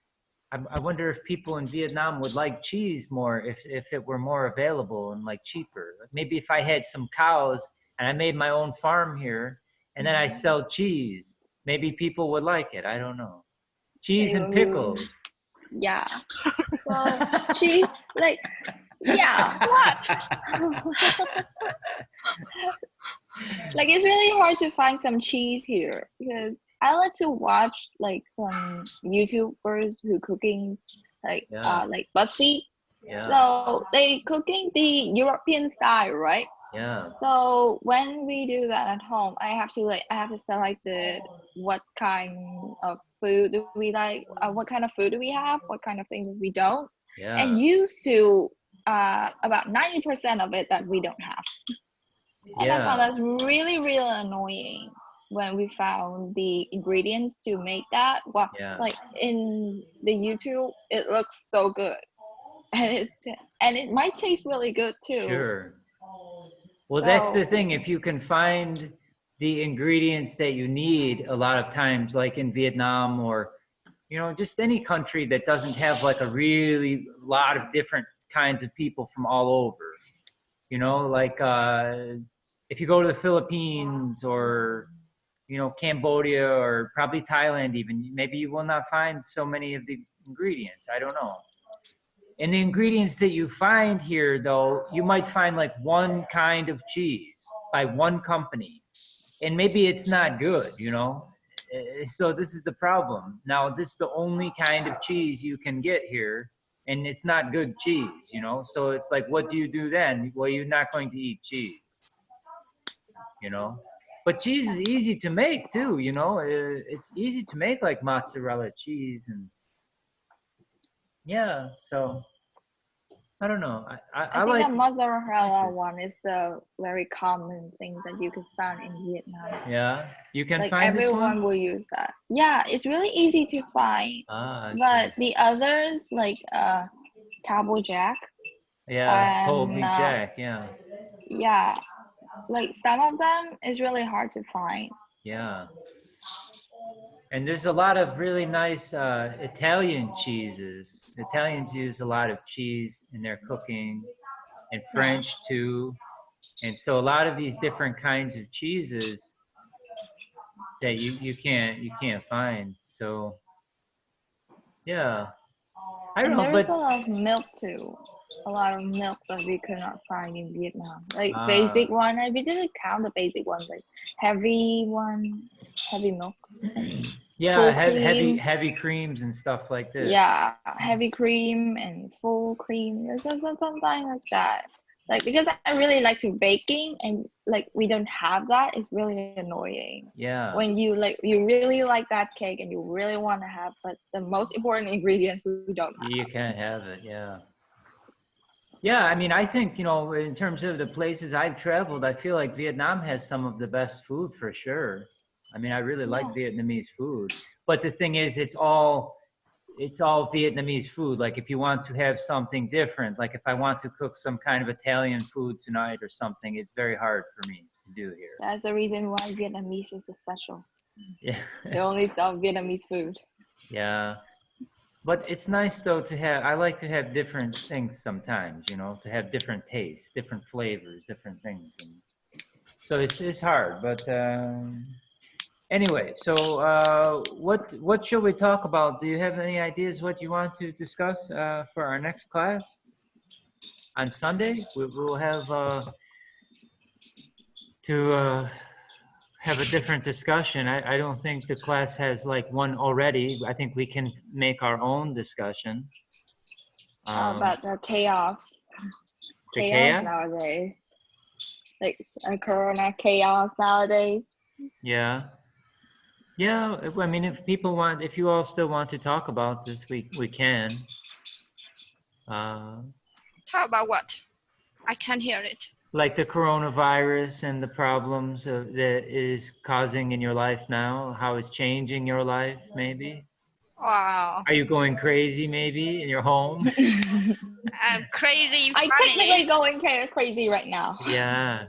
I wonder if people in Vietnam would like cheese more if it were more available and like cheaper. Maybe if I had some cows and I made my own farm here and then I sell cheese, maybe people would like it. I don't know. Cheese and pickles. Yeah. Well, cheese, like, yeah, what? Like it's really hard to find some cheese here because I like to watch like some YouTubers who cooking like BuzzFeed. Yeah. So they cooking the European style, right? Yeah. So when we do that at home, I have to select what kind of food do we like, what kind of food do we have, what kind of things we don't. Yeah. And used to about 90% of it that we don't have. And I found that's really, really annoying when we found the ingredients to make that. Well, like in the YouTube, it looks so good, and it might taste really good too. Sure. Well, that's the thing. If you can find the ingredients that you need, a lot of times, like in Vietnam or, you know, just any country that doesn't have like a really lot of different kinds of people from all over, you know, like if you go to the Philippines or, you know, Cambodia or probably Thailand even, maybe you will not find so many of the ingredients. I don't know. And the ingredients that you find here, though, you might find like one kind of cheese by one company. And maybe it's not good, you know? So this is the problem. Now, this is the only kind of cheese you can get here, and it's not good cheese, you know? So it's like, what do you do then? Well, you're not going to eat cheese, you know? But cheese is easy to make, too, you know? It's easy to make like mozzarella cheese and yeah, so I don't know. I think like the mozzarella one is the very common thing that you can find in Vietnam. Yeah, you can like find this one? everyone will use that. Yeah, it's really easy to find. But the others like Cowboy Jack. Yeah, Colby Jack. Yeah. Yeah, like some of them is really hard to find. Yeah. And there's a lot of really nice Italian cheeses. Italians use a lot of cheese in their cooking, and French too. And so a lot of these different kinds of cheeses that you can't find. So yeah, I don't know. There's But a lot of milk too. A lot of milk that we could not find in Vietnam. Like basic one, we didn't count the basic ones, like heavy one. heavy milk. Yeah, Full heavy cream. heavy creams and stuff like this. Yeah, heavy cream and full cream. Something like that. Like, because I really like to baking, and like we don't have that, it's really annoying. Yeah. When you really like that cake and you really want to have, but the most important ingredients we don't have. You can't have it, yeah. Yeah, I mean, I think, you know, in terms of the places I've traveled, I feel like Vietnam has some of the best food for sure. I mean, I really like Vietnamese food. But the thing is, it's all Vietnamese food. Like if you want to have something different, like if I want to cook some kind of Italian food tonight or something, it's very hard for me to do here. That's the reason why Vietnamese is so special. Yeah. They only sell Vietnamese food. Yeah. But it's nice though to have, I like to have different things sometimes, you know, to have different tastes, different flavors, different things. And so it's hard, but anyway, so what shall we talk about? Do you have any ideas what you want to discuss for our next class? On Sunday, we'll have to have a different discussion. I don't think the class has like one already. I think we can make our own discussion. About the chaos. The chaos nowadays. Like a corona chaos nowadays. Yeah. Yeah, I mean, if you all still want to talk about this, we can. Talk about what? I can't hear it. Like the coronavirus and the problems that is causing in your life now, how it's changing your life, maybe? Wow. Are you going crazy, maybe, in your home? I'm crazy. I'm technically going kind of crazy right now. Yeah.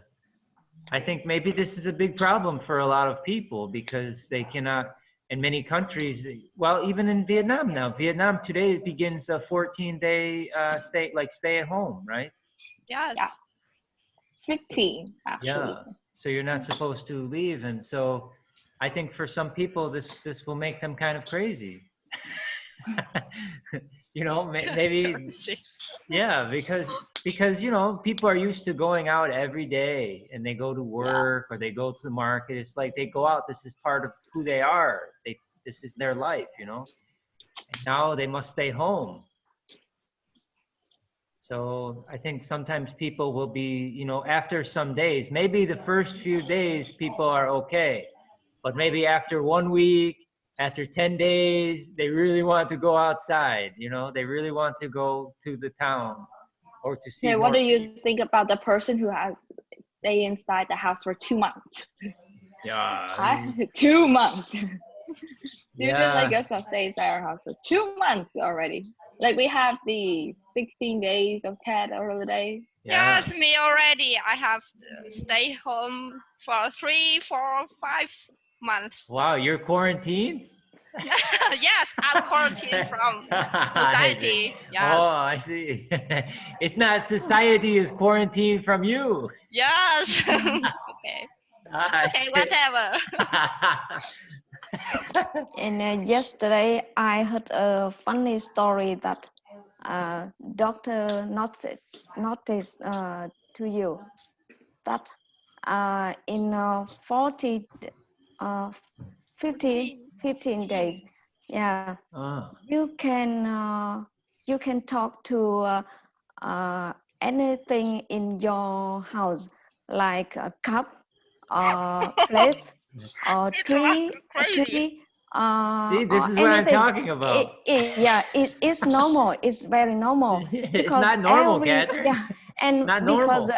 I think maybe this is a big problem for a lot of people because they cannot, in many countries, well, even in Vietnam now. Vietnam today begins a 14-day stay at home, right? Yes. Yeah. 15, actually. Yeah. So you're not supposed to leave. And so I think for some people, this will make them kind of crazy. You know, maybe, yeah, because, you know, people are used to going out every day and they go to work or they go to the market. It's like they go out. This is part of who they are. This is their life, you know, and now they must stay home. So I think sometimes people will be, you know, after some days, maybe the first few days people are okay, but maybe after 1 week, after 10 days, they really want to go outside, you know, they really want to go to the town or to see. Hey, what do you think about the person who has stay inside the house for 2 months? Yeah. 2 months. Students like us have stayed inside our house for 2 months already. Like we have the 16 days of TED holiday. Yeah. Yes, me already. I have stayed home for 3, 4, 5 months. Wow, you're quarantined? Yes, I'm quarantined from society. Yes. Oh, I see. It's not society is quarantined from you. Yes. Okay. Okay, whatever. And yesterday I heard a funny story that doctor noticed to you that in 15 days, yeah, you can talk to anything in your house, like a cup, plates, or tree. See, this is or what I'm anything. talking about. It's normal. It's very normal. It's not normal, Catherine. Yeah, and not because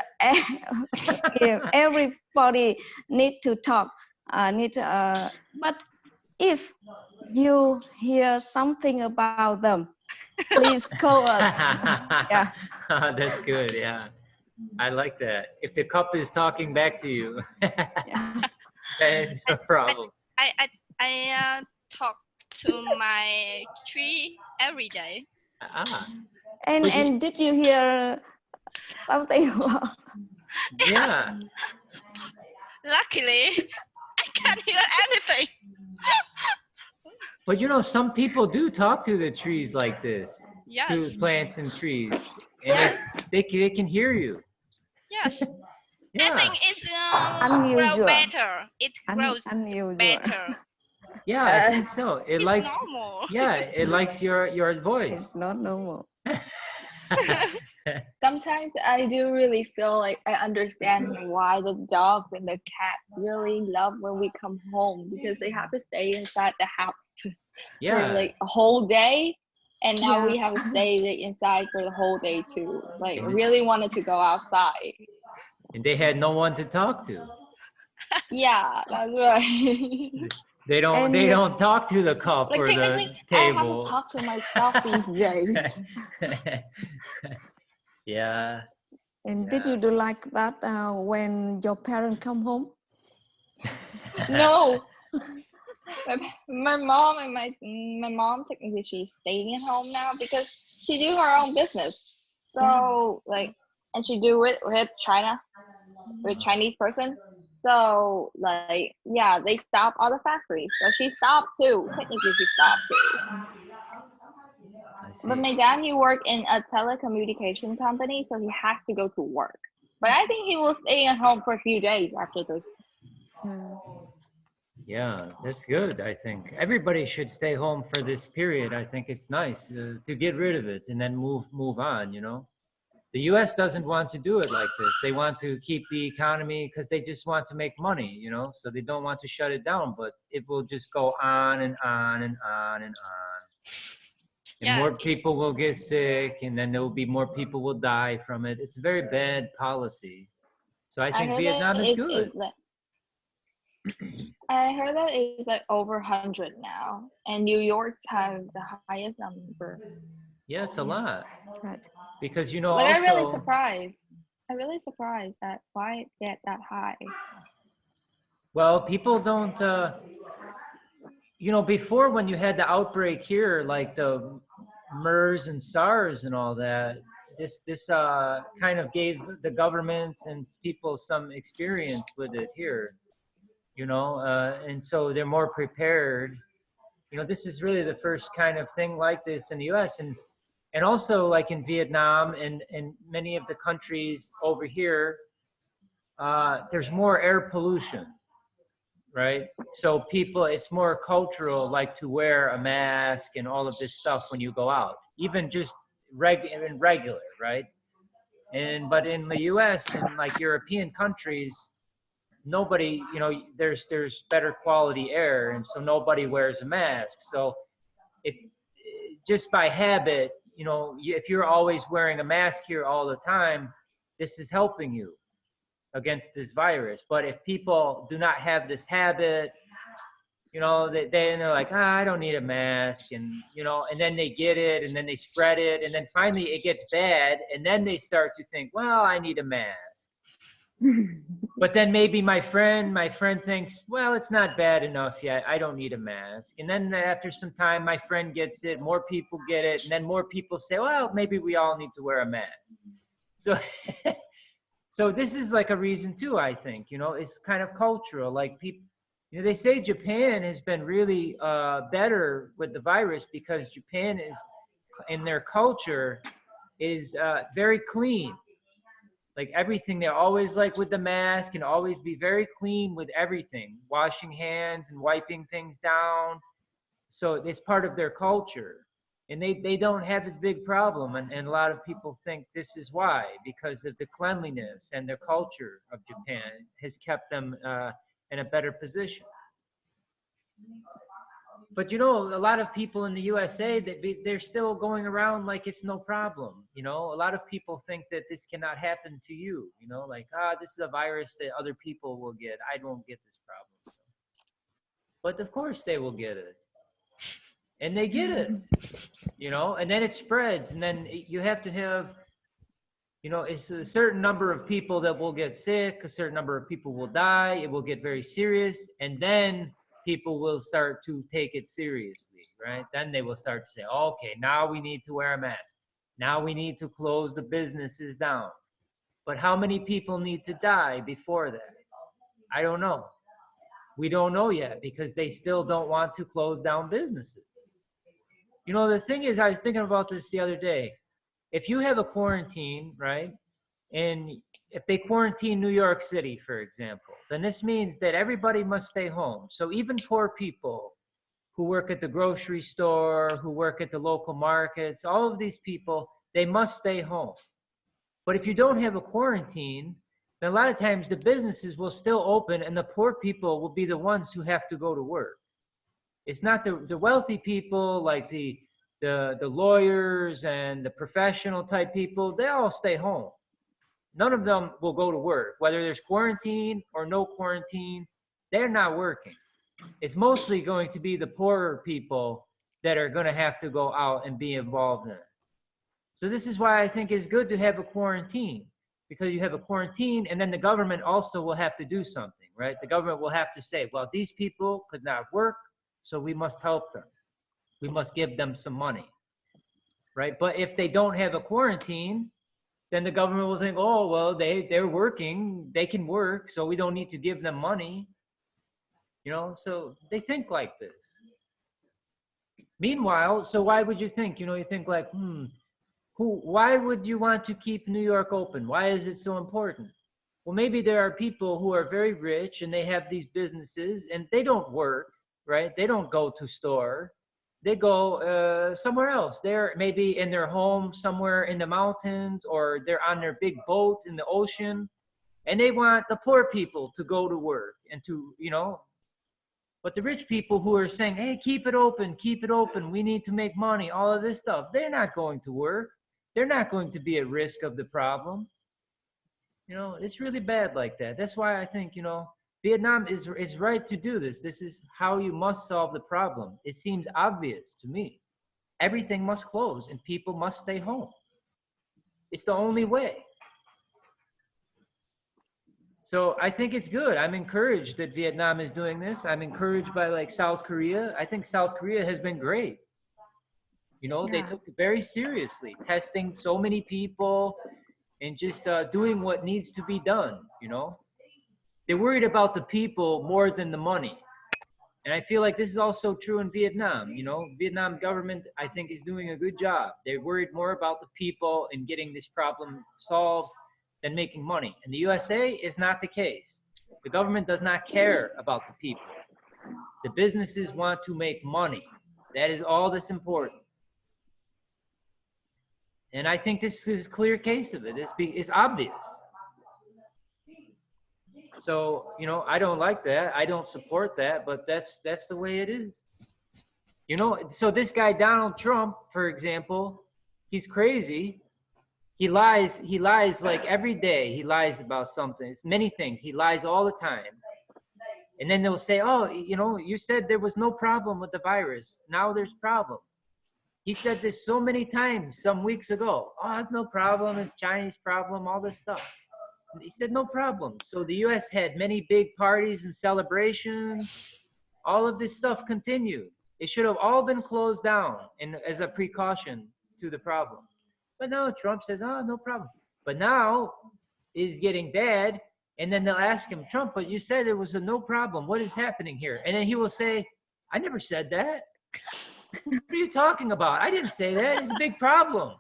everybody need to talk. But if you hear something about them, please call us. Yeah. That's good. Yeah, I like that. If the cup is talking back to you, that's no problem. I talk to my tree every day. And did you hear something? Yeah. Luckily, I can't hear anything. But you know, some people do talk to the trees like this. Yes. To plants and trees, and they can hear you. Yes. Yeah. I think it's Unusual. grow better. It grows Unusual. better. Yeah, I think so. It It's likes, normal. yeah, it likes your voice. It's not normal. Sometimes I do really feel like I understand why the dogs and the cat really love when we come home, because they have to stay inside the house for Yeah. like a whole day, and now Yeah. we have to stay like, inside for the whole day too. Like And- really wanted to go outside. And they had no one to talk to. Yeah, that's right. They And- don't talk to the cup Like or the technically, I have to table. talk to myself these days. Yeah. And did you do like that when your parents come home? No, my mom and my mom technically she's staying at home now because she do her own business. So like, and she do it with China, with Chinese person. So like, yeah, they stop all the factories. So she stopped too. Technically, she stopped too. I see. But my dad, he worked in a telecommunication company, so he has to go to work. But I think he will stay at home for a few days after this. Yeah, that's good. I think everybody should stay home for this period. I think it's nice to get rid of it and then move on. You know, the U.S. doesn't want to do it like this. They want to keep the economy because they just want to make money. You know, so they don't want to shut it down. But it will just go on and on and on and on. And Yeah, more it's- people will get sick, and then there will be more people will die from it. It's a very bad policy. So I think Vietnam is good. I heard that it's like over 100 now, and New York has the highest number. Yeah, it's a lot. Right. Because, you know, Like also, I'm really surprised. I'm really surprised that why it get that high. well, people don't, you know, before when you had the outbreak here, like the MERS and SARS and all that, this kind of gave the government and people some experience with it here, you know, and so they're more prepared. You know, this is really the first kind of thing like this in the U.S. And also like in Vietnam and many of the countries over here, there's more air pollution, right? So people, it's more cultural, like to wear a mask and all of this stuff when you go out, even just regular, right? But in the U.S. and like European countries, nobody, you know, there's better quality air, and so nobody wears a mask. So if just by habit, you know, if you're always wearing a mask here all the time, this is helping you against this virus. But if people do not have this habit, you know, they're like, I don't need a mask, and you know, and then they get it, and then they spread it, and then finally it gets bad, and then they start to think, well, I need a mask. But then maybe my friend thinks, well, it's not bad enough yet, I don't need a mask. And then after some time, my friend gets it, more people get it, and then more people say, well, maybe we all need to wear a mask. So so this is like a reason too, I think, you know, it's kind of cultural. Like people, you know, they say Japan has been really better with the virus because Japan is, in their culture, is very clean. Like everything, they're always like with the mask and always be very clean with everything, washing hands and wiping things down. So it's part of their culture. And they don't have this big problem. And a lot of people think this is why, because of the cleanliness and the culture of Japan has kept them in a better position. But you know, a lot of people in the USA, they're still going around like it's no problem. You know, a lot of people think that this cannot happen to you. You know, like, this is a virus that other people will get. I don't get this problem. But of course they will get it. And they get it, you know, and then it spreads. And then you have to have, you know, it's a certain number of people that will get sick, a certain number of people will die, it will get very serious, and then people will start to take it seriously, right? Then they will start to say, okay, now we need to wear a mask. Now we need to close the businesses down. But how many people need to die before that? I don't know. We don't know yet because they still don't want to close down businesses. You know, the thing is, I was thinking about this the other day. If you have a quarantine, right, And if they quarantine New York City, for example, then this means that everybody must stay home. So even poor people who work at the grocery store, who work at the local markets, all of these people, they must stay home. But if you don't have a quarantine, then a lot of times the businesses will still open and the poor people will be the ones who have to go to work. It's not the wealthy people like the lawyers and the professional type people, they all stay home. None of them will go to work, whether there's quarantine or no quarantine, they're not working. It's mostly going to be the poorer people that are going to have to go out and be involved in it. So this is why I think it's good to have a quarantine, because you have a quarantine and then the government also will have to do something, right? The government will have to say, well, these people could not work, so we must help them. We must give them some money, right? But if they don't have a quarantine, then the government will think, oh, well, they're working, they can work, so we don't need to give them money. You know, so they think like this. Meanwhile, so why would you think, you know, you think like, why would you want to keep New York open? Why is it so important? Well, maybe there are people who are very rich and they have these businesses and they don't work, right? They don't go to store. They go somewhere else. They're maybe in their home somewhere in the mountains, or they're on their big boat in the ocean, and they want the poor people to go to work and to, you know, but the rich people who are saying, hey, keep it open, we need to make money, all of this stuff, they're not going to work. They're not going to be at risk of the problem. You know, it's really bad like that. That's why I think, you know, Vietnam is right to do this. This is how you must solve the problem. It seems obvious to me. Everything must close and people must stay home. It's the only way. So I think it's good. I'm encouraged that Vietnam is doing this. I'm encouraged by like South Korea. I think South Korea has been great. You know, they took it very seriously, testing so many people and just doing what needs to be done, you know. They're worried about the people more than the money. And I feel like this is also true in Vietnam. You know, Vietnam government, I think, is doing a good job. They're worried more about the people and getting this problem solved than making money. In the USA is not the case. The government does not care about the people. The businesses want to make money. That is all that's important. And I think this is a clear case of it. It's obvious. So, you know, I don't like that. I don't support that, but that's the way it is. You know, so this guy, Donald Trump, for example, he's crazy. He lies like every day. He lies about something. It's many things. He lies all the time. And then they'll say, oh, you know, you said there was no problem with the virus. Now there's problem. He said this so many times some weeks ago. Oh, it's no problem. It's Chinese problem, all this stuff. He said no problem. So the U.S. had many big parties and celebrations. All of this stuff continued. It should have all been closed down as a precaution to the problem. But now Trump says, oh, no problem. But now it's getting bad. And then they'll ask him, Trump, but you said it was a no problem. What is happening here? And then he will say, I never said that. What are you talking about? I didn't say that. It's a big problem.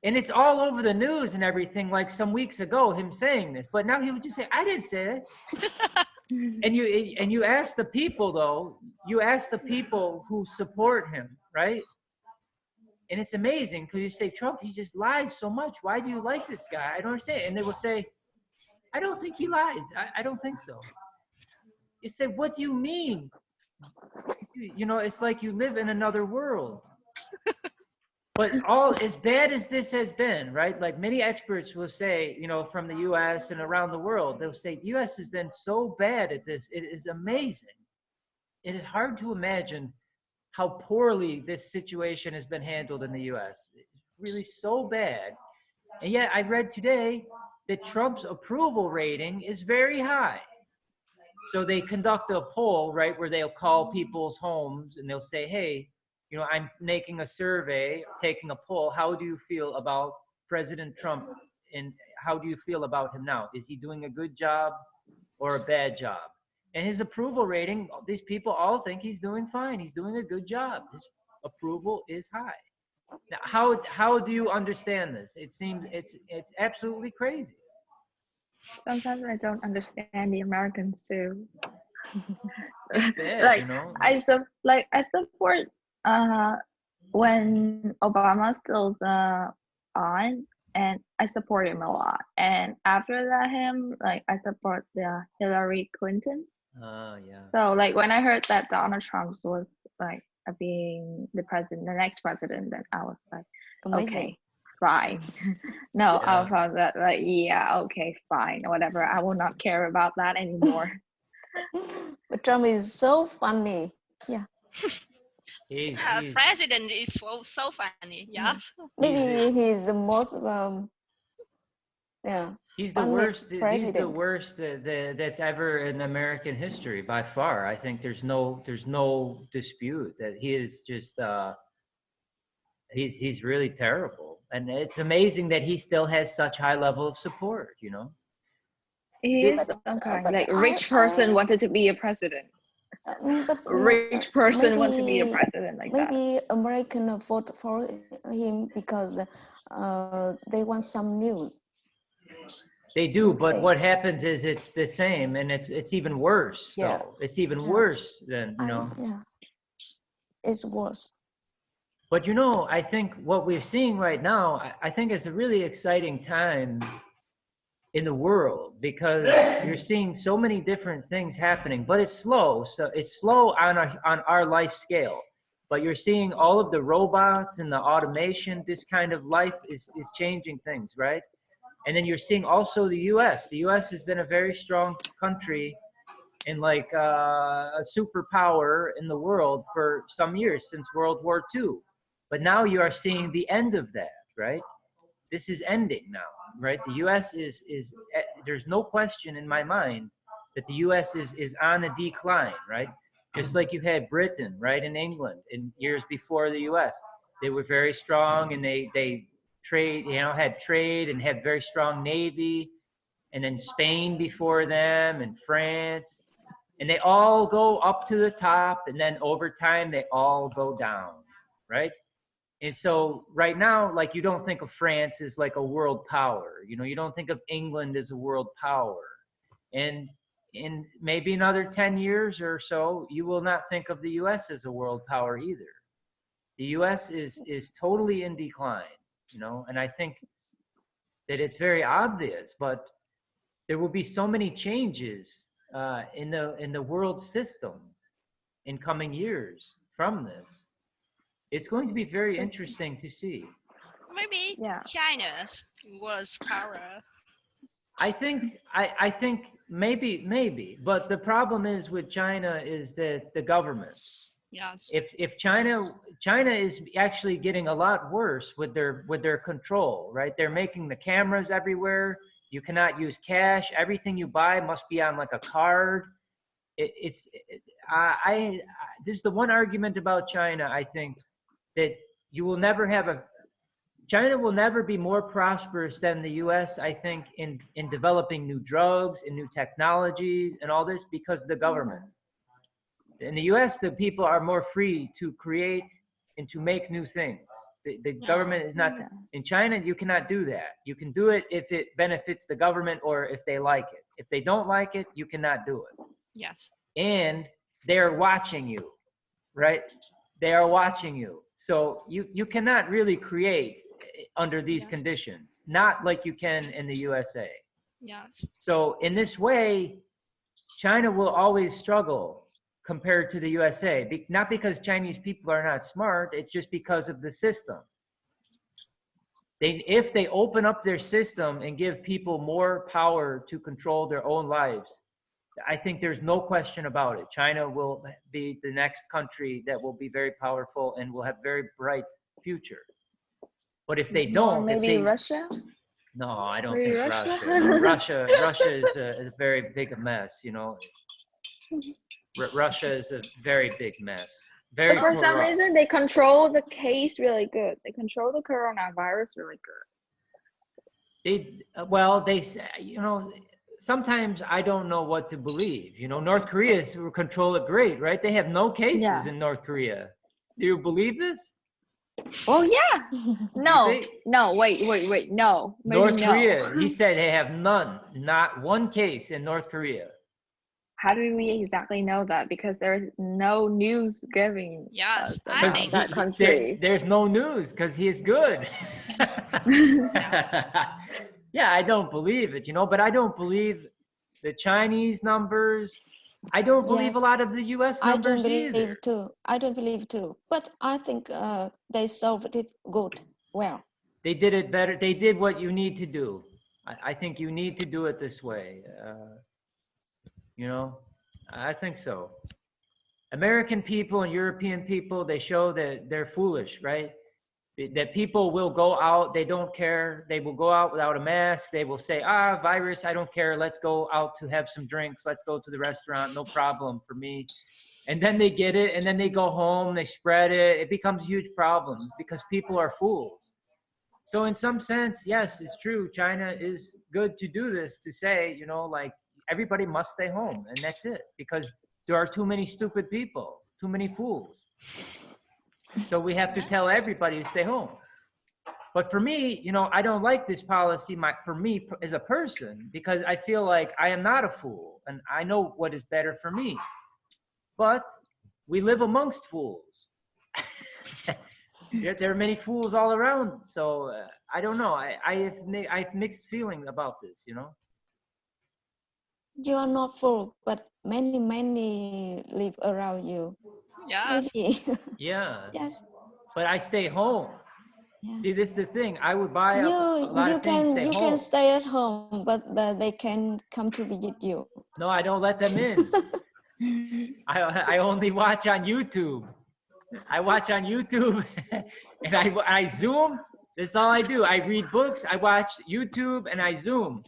And it's all over the news and everything, like some weeks ago, him saying this. But now he would just say, I didn't say it. And you ask the people, though, you ask the people who support him, right? And it's amazing because you say, Trump, he just lies so much. Why do you like this guy? I don't understand. And they will say, I don't think he lies. I don't think so. You say, what do you mean? You know, it's like you live in another world. But all as bad as this has been, right? Like many experts will say, you know, from the US and around the world, they'll say the US has been so bad at this. It is amazing. It is hard to imagine how poorly this situation has been handled in the US. It's really so bad. And yet I read today that Trump's approval rating is very high. So they conduct a poll, right, where they'll call people's homes and they'll say, hey, you know, I'm making a survey, taking a poll. How do you feel about President Trump and how do you feel about him now? Is he doing a good job or a bad job? And his approval rating, these people all think he's doing fine. He's doing a good job. His approval is high. How do you understand this? It seems it's absolutely crazy. Sometimes I don't understand the Americans too. It's bad, Like you know. I support when Obama's still on, and I support him a lot. And after that, I support the Hillary Clinton. Yeah. So like when I heard that Donald Trump was like being the next president, then I was like, Amazing. okay, fine. No, Yeah. I thought that like, yeah, okay, fine, whatever. I will not care about that anymore. But Trump is so funny. Yeah. He's President is so funny. Yeah. Maybe he's the most yeah. He's the funniest worst. He's the president. worst that's ever in American history by far. I think there's no dispute that he is just he's really terrible, and it's amazing that he still has such high level of support. You know. He is like rich person wanted to be a president. But Rich person want to be a president like that. Maybe American vote for him because they want some news. They do, but what happens is it's the same, and it's even worse. Yeah. Though. It's even worse than Yeah, it's worse. But I think what we're seeing right now, I think it's a really exciting time in the world, because you're seeing so many different things happening, but it's slow. So it's slow on our life scale. But you're seeing all of the robots and the automation. This kind of life is changing things, right? And then you're seeing also the U.S. The U.S. has been a very strong country and like a superpower in the world for some years, since World War II. But now you are seeing the end of that, right? This is ending now, right? The U.S. is there's no question in my mind that the U.S. is on a decline, right? Just like you had Britain, right, in England in years before the U.S. They were very strong, and they trade, had trade and had very strong navy, and then Spain before them and France, and they all go up to the top, and then over time they all go down, right? And so right now, like, you don't think of France as like a world power, you don't think of England as a world power, and in maybe another 10 years or so, you will not think of the US as a world power either. The US is totally in decline. And I think that it's very obvious, but there will be so many changes in the world system in coming years from this. It's going to be very interesting to see. Maybe China's was power. I think maybe, but the problem is with China is that the government. Yes. If China is actually getting a lot worse with their control, right? They're making the cameras everywhere. You cannot use cash. Everything you buy must be on like a card. This is the one argument about China. I think that China will never be more prosperous than the US, I think, in developing new drugs and new technologies and all this, because of the government. In the US, the people are more free to create and to make new things. The government is not. In China, you cannot do that. You can do it if it benefits the government or if they like it. If they don't like it, you cannot do it. Yes. And they're watching you, right? They are watching you. So you cannot really create under these conditions, not like you can in the USA. Yes. So in this way, China will always struggle compared to the USA, not because Chinese people are not smart, it's just because of the system. If they open up their system and give people more power to control their own lives, I think there's no question about it. China will be the next country that will be very powerful and will have very bright future. But if they don't, maybe Russia? No, I don't Maybe think Russia? Russia is a very big mess, Russia is a very big mess. But for some reason, they control the case really good. They control the coronavirus really good. They sometimes I don't know what to believe. North Korea control it great, right? They have no cases in North Korea. Do you believe this? Oh yeah. No, no, wait. No, maybe North no. Korea, he said they have none, not one case in North Korea. How do we exactly know that? Because there's no news giving Yes, us I about think that country. There's no news because he is good. Yeah, I don't believe it, you know, but I don't believe the Chinese numbers. I don't believe a Yes, lot of the US I don't numbers believe either. too. I don't believe too. But I think they solved it good, well. They did it better. They did what you need to do. I think you need to do it this way. You know, I think so. American people and European people, they show that they're foolish, right? That people will go out, they don't care. They will go out without a mask. They will say, virus, I don't care. Let's go out to have some drinks. Let's go to the restaurant. No problem for me. And then they get it, and then they go home, they spread it. It becomes a huge problem because people are fools. So in some sense, yes, it's true. China is good to do this, to say, you know, like everybody must stay home, and that's it, because there are too many stupid people, too many fools. So we have to tell everybody to stay home. But for me, you know, I don't like this policy for me as a person, because I feel like I am not a fool and I know what is better for me. But we live amongst fools. There are many fools all around. So I don't know. I have mixed feeling about this, you know. You are not full, but many live around you. yes. Maybe. Yeah. Yes. But I stay home. Yeah. See, this is the thing. I would buy a lot of things, stay you home. can stay at home, but they can come to visit you. No, I don't let them in. I only watch on YouTube. I watch on YouTube and I Zoom. That's all I do. I read books, I watch YouTube, and I Zoom.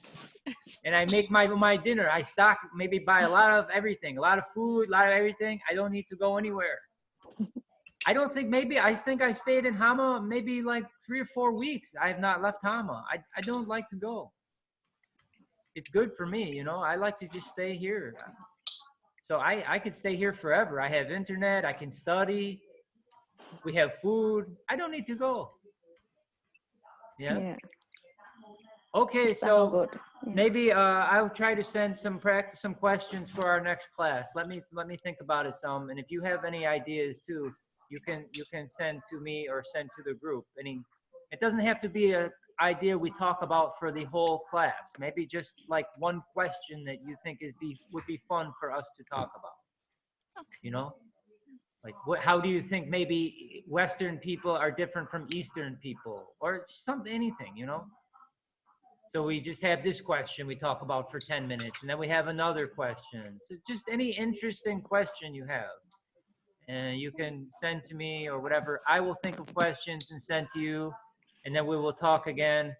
And I make my dinner. I stock, maybe buy a lot of everything, a lot of food, a lot of everything. I don't need to go anywhere. I don't think, I think I stayed in Hama maybe like 3 or 4 weeks. I have not left Hama. I don't like to go. It's good for me, you know. I like to just stay here. So I could stay here forever. I have internet, I can study. We have food. I don't need to go. Yeah. Okay, so good. Yeah. maybe I'll try to send some questions for our next class. Let me think about it some. And if you have any ideas too, you can send to me or send to the group. It doesn't have to be an idea we talk about for the whole class. Maybe just like one question that you think would be fun for us to talk about. Okay. You know? Like, how do you think maybe Western people are different from Eastern people, or anything, you know? So we just have this question we talk about for 10 minutes, and then we have another question. So just any interesting question you have, and you can send to me or whatever. I will think of questions and send to you, and then we will talk again.